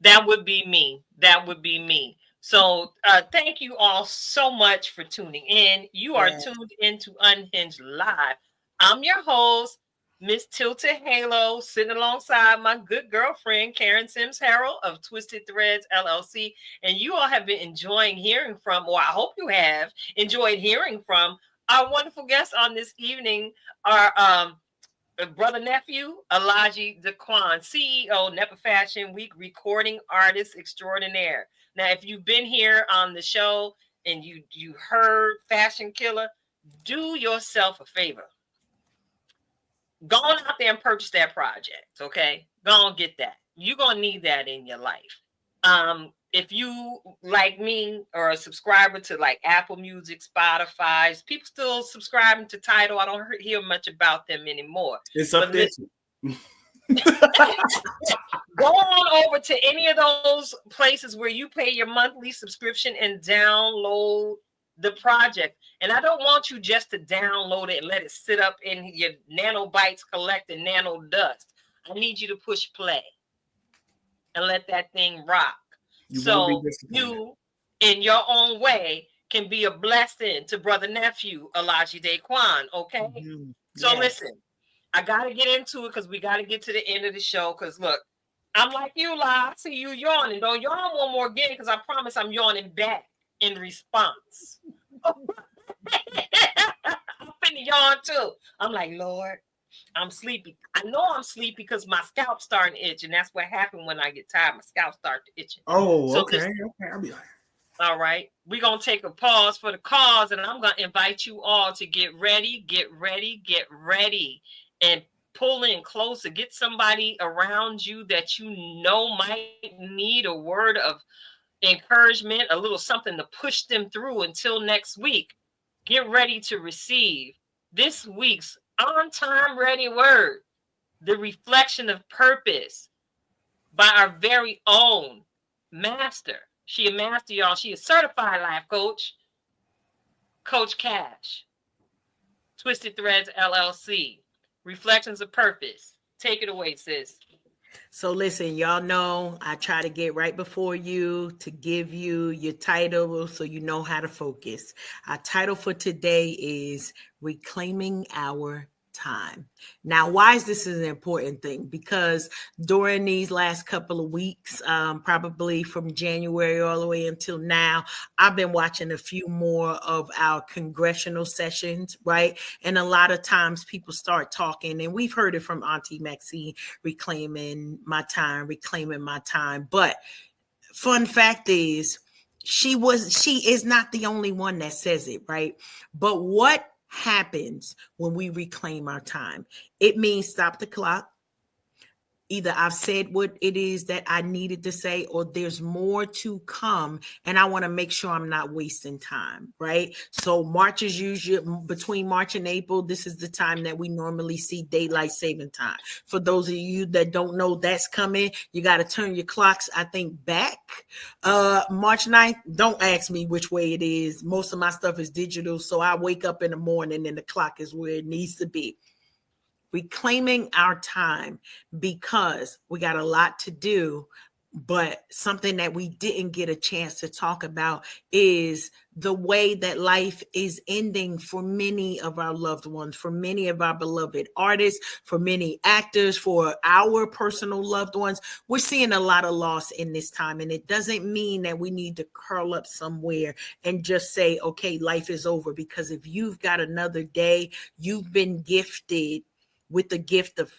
That would be me. That would be me. So thank you all so much for tuning in. You are tuned into Unhinged Live. I'm your host, Miss Tilted Halo, sitting alongside my good girlfriend, Karen Sims Harrell of Twisted Threads LLC. And you all have been enjoying hearing from, or I hope you have enjoyed hearing from, our wonderful guests on this evening, our brother nephew, Alahji DáQuan, CEO, Nepa Fashion Week, recording artist extraordinaire. Now, if you've been here on the show and you heard Fashion Killer, do yourself a favor. Go on out there and purchase that project, okay? Go on get that. You're going to need that in your life. If you, like me, are a subscriber to like Apple Music, Spotify, people still subscribing to Tidal. I don't hear much about them anymore. It's up there. Go on over to any of those places where you pay your monthly subscription and download the project. And I don't want you just to download it and let it sit up in your nanobytes collecting nano dust. I need you to push play and let that thing rock. So you, in your own way, can be a blessing to brother nephew Alahji DáQuan. Okay. Mm-hmm. So listen, I gotta get into it because we gotta get to the end of the show. Because look, I'm like you, La. I see you yawning. Don't yawn one more again, because I promise I'm yawning back in response. I'm finna yawn too. I'm like, Lord, I'm sleepy. I know I'm sleepy because my scalp starting to itch, and that's what happened when I get tired. My scalp starts itching. Oh, so okay. I'll be like, all right. We're gonna take a pause for the cause, and I'm gonna invite you all to get ready, and pull in closer. Get somebody around you that you know might need a word of encouragement, a little something to push them through until next week. Get ready to receive this week's on-time ready word, the reflection of purpose, by our very own master. She a master, y'all. She a certified life coach, Coach Cash. Twisted Threads LLC. Reflections of purpose. Take it away, sis. So listen, y'all know I try to get right before you to give you your title so you know how to focus. Our title for today is Reclaiming Our Time. Now, why is this an important thing? Because during these last couple of weeks, probably from January all the way until now, I've been watching a few more of our congressional sessions, right? And a lot of times people start talking, and we've heard it from Auntie Maxine, reclaiming my time. But fun fact is, she is not the only one that says it, right? But what happens when we reclaim our time? It means stop the clock. Either I've said what it is that I needed to say, or there's more to come, and I want to make sure I'm not wasting time, right? So March is usually, between March and April, this is the time that we normally see daylight saving time. For those of you that don't know that's coming, you got to turn your clocks, I think, back. March 9th, don't ask me which way it is. Most of my stuff is digital, so I wake up in the morning and the clock is where it needs to be. Reclaiming our time, because we got a lot to do But something that we didn't get a chance to talk about is the way that life is ending for many of our loved ones, for many of our beloved artists, for many actors, for our personal loved ones. We're seeing a lot of loss in this time. And it doesn't mean that we need to curl up somewhere and just say, okay, life is over. Because if you've got another day, you've been gifted with the gift of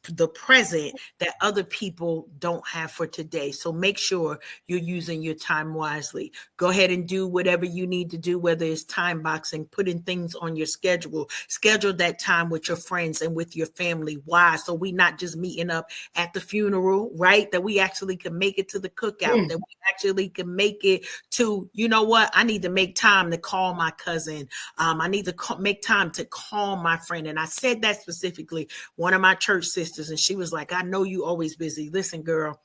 the present that other people don't have for today. So make sure you're using your time wisely. Go ahead and do whatever you need to do, whether it's time boxing, putting things on your schedule, schedule that time with your friends and with your family. Why? So we not just meeting up at the funeral, right? That we actually can make it to the cookout, that we actually can make it to, you know what? I need to make time to call my cousin. I need to make time to call my friend. And I said that specifically, one of my church sisters, and she was like, I know you always busy. Listen, girl,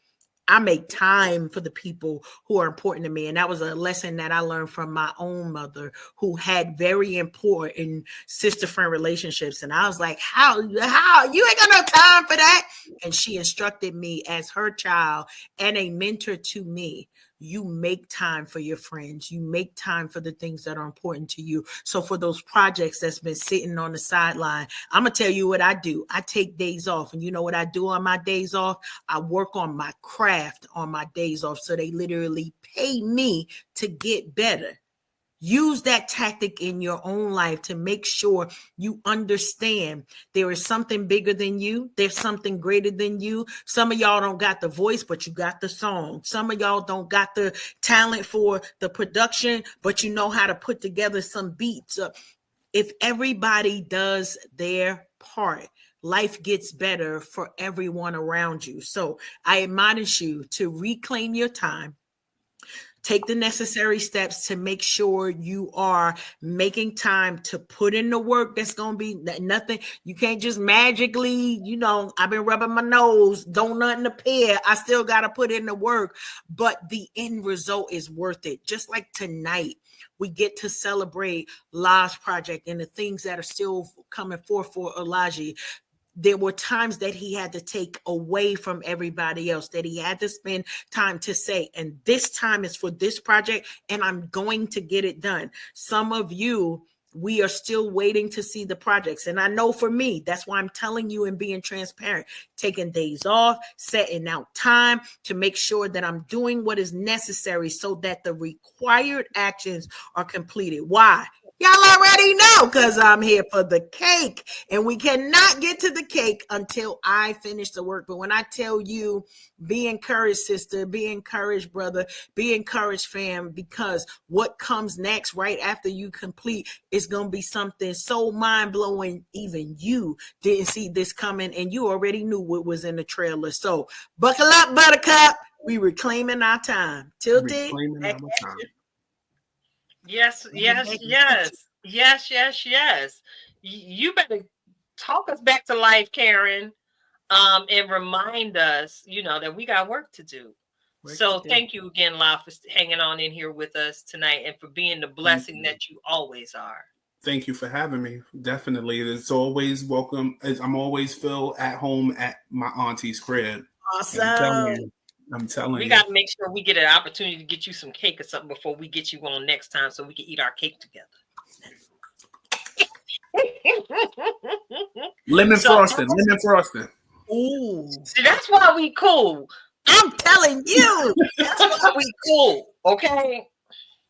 I make time for the people who are important to me. And that was a lesson that I learned from my own mother, who had very important sister-friend relationships. And I was like, how you ain't got no time for that? And she instructed me as her child and a mentor to me. You make time for your friends. You make time for the things that are important to you. So for those projects that's been sitting on the sideline, I'm going to tell you what I do. I take days off. And you know what I do on my days off? I work on my craft on my days off. So they literally pay me to get better. Use that tactic in your own life to make sure you understand there is something bigger than you. There's something greater than you. Some of y'all don't got the voice, but you got the song. Some of y'all don't got the talent for the production, but you know how to put together some beats. If everybody does their part, life gets better for everyone around you. So I admonish you to reclaim your time. Take the necessary steps to make sure you are making time to put in the work. That's going to be nothing. You can't just magically, I've been rubbing my nose, don't nothing appear. I still got to put in the work, but the end result is worth it. Just like tonight, we get to celebrate Law's project and the things that are still coming forth for Alahji. There were times that he had to take away from everybody else, that he had to spend time to say, and this time is for this project, and I'm going to get it done. Some of you, we are still waiting to see the projects. And I know for me, that's why I'm telling you and being transparent, taking days off, setting out time to make sure that I'm doing what is necessary so that the required actions are completed. Why? Y'all already know, because I'm here for the cake, and we cannot get to the cake until I finish the work. But when I tell you, be encouraged, sister, be encouraged, brother, be encouraged, fam, because what comes next right after you complete is going to be something so mind-blowing, even you didn't see this coming, and you already knew what was in the trailer. So buckle up, buttercup. We reclaiming our time. Tilted. Yes. You better talk us back to life, Karen, and remind us, that we got work to do. Thank you again, La, for hanging on in here with us tonight and for being the blessing that you always are. Thank you for having me. Definitely. It's always welcome. I'm always feel at home at my auntie's crib. Awesome. I'm telling you. We got to make sure we get an opportunity to get you some cake or something before we get you on next time so we can eat our cake together. Lemon frosting. Ooh. See, that's why we cool. I'm telling you. That's why we cool. Okay?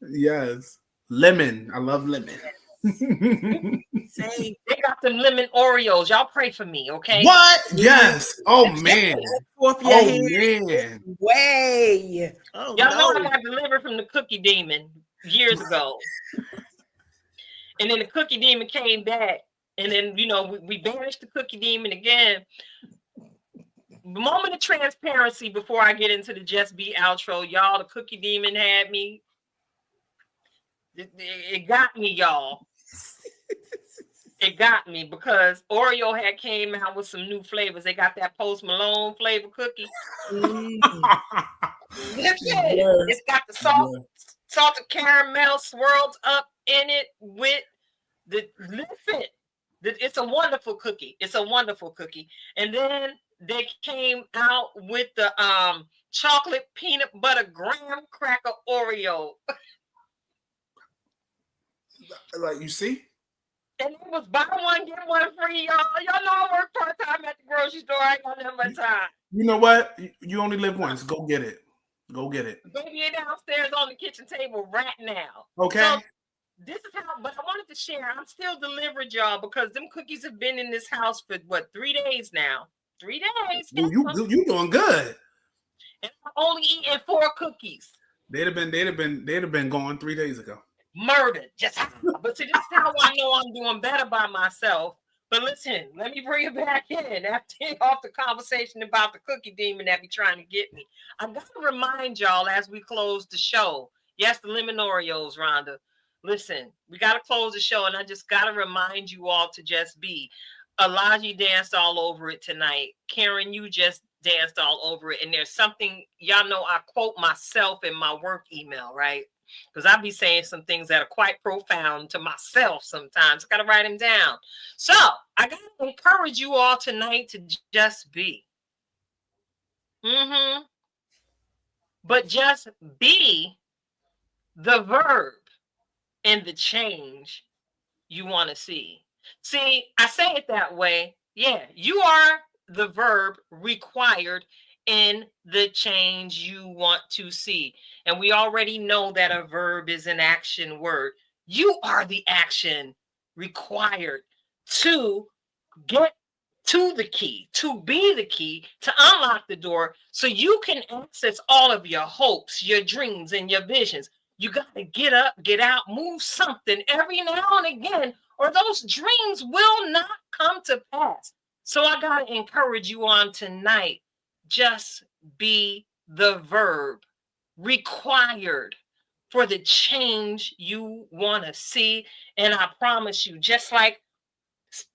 Yes. Lemon. I love lemon. They got them lemon Oreos. Y'all pray for me, okay? What? Yes. Oh man. Man. Way. Y'all know I got delivered from the Cookie Demon years ago. And then the Cookie Demon came back. And then, we banished the Cookie Demon again. Moment of transparency before I get into the Just Be outro. Y'all, the Cookie Demon had me. It got me, y'all. It got me because Oreo had came out with some new flavors. They got that Post Malone flavor cookie. It's got the salted caramel swirled up in it with the listen. It's a wonderful cookie. It's a wonderful cookie. And then they came out with the chocolate peanut butter graham cracker Oreo. Like, you see? And it was buy one, get one free, y'all. Y'all know I work part-time at the grocery store. I ain't got nothing but time. You know what? You only live once. Go get it. Go get it. Baby, it downstairs on the kitchen table right now. Okay. So this is how, but I wanted to share. I'm still delivered, y'all, because them cookies have been in this house for what, 3 days now. 3 days. You doing good. And I'm only eating 4 cookies. They'd have been gone 3 days ago. Murdered. Just but see, this is how I know I'm doing better by myself. But listen, let me bring it back in after off the conversation about the cookie demon that be trying to get me. I gotta remind y'all as we close the show. Yes, the lemon Oreos, Rhonda. Listen, we gotta close the show, and I just gotta remind you all to just be. Alahji danced all over it tonight. Karen, you just danced all over it. And there's something, y'all know I quote myself in my work email, right? Because I be saying some things that are quite profound to myself sometimes. I got to write them down. So I got to encourage you all tonight to just be. But just be the verb in the change you want to see. See, I say it that way. Yeah, you are the verb required in the change you want to see. And we already know that a verb is an action word. You are the action required to get to the key, to be the key, to unlock the door so you can access all of your hopes, your dreams, and your visions. You got to get up, get out, move something every now and again, or those dreams will not come to pass. So I got to encourage you on tonight. Just be the verb required for the change you want to see. And I promise you, just like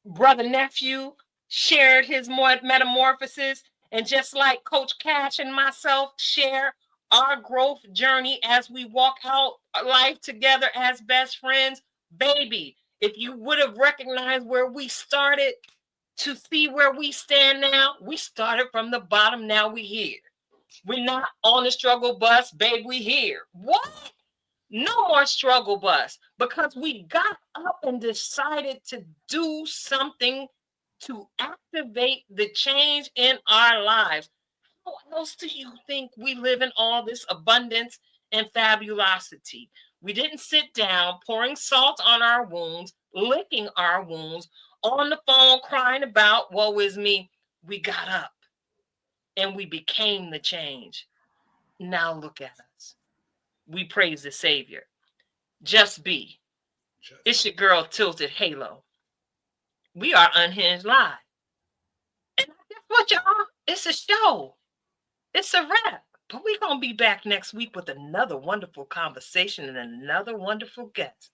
Brother Nephew shared his metamorphosis, and just like Coach Cash and myself share our growth journey as we walk out life together as best friends, baby, if you would have recognized where we started to see where we stand now, we started from the bottom. Now we here. We're not on the struggle bus, babe. We here. What? No more struggle bus, because we got up and decided to do something to activate the change in our lives. How else do you think we live in all this abundance and fabulosity? We didn't sit down pouring salt on our wounds, licking our wounds, on the phone crying about woe is me. We got up and we became the change. Now look at us. We praise the Savior. Just be. It's your girl Tilted Halo. We are Unhinged Live. And guess what, y'all? It's a show. It's a wrap. But we're going to be back next week with another wonderful conversation and another wonderful guest.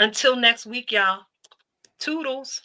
Until next week, y'all. Toodles.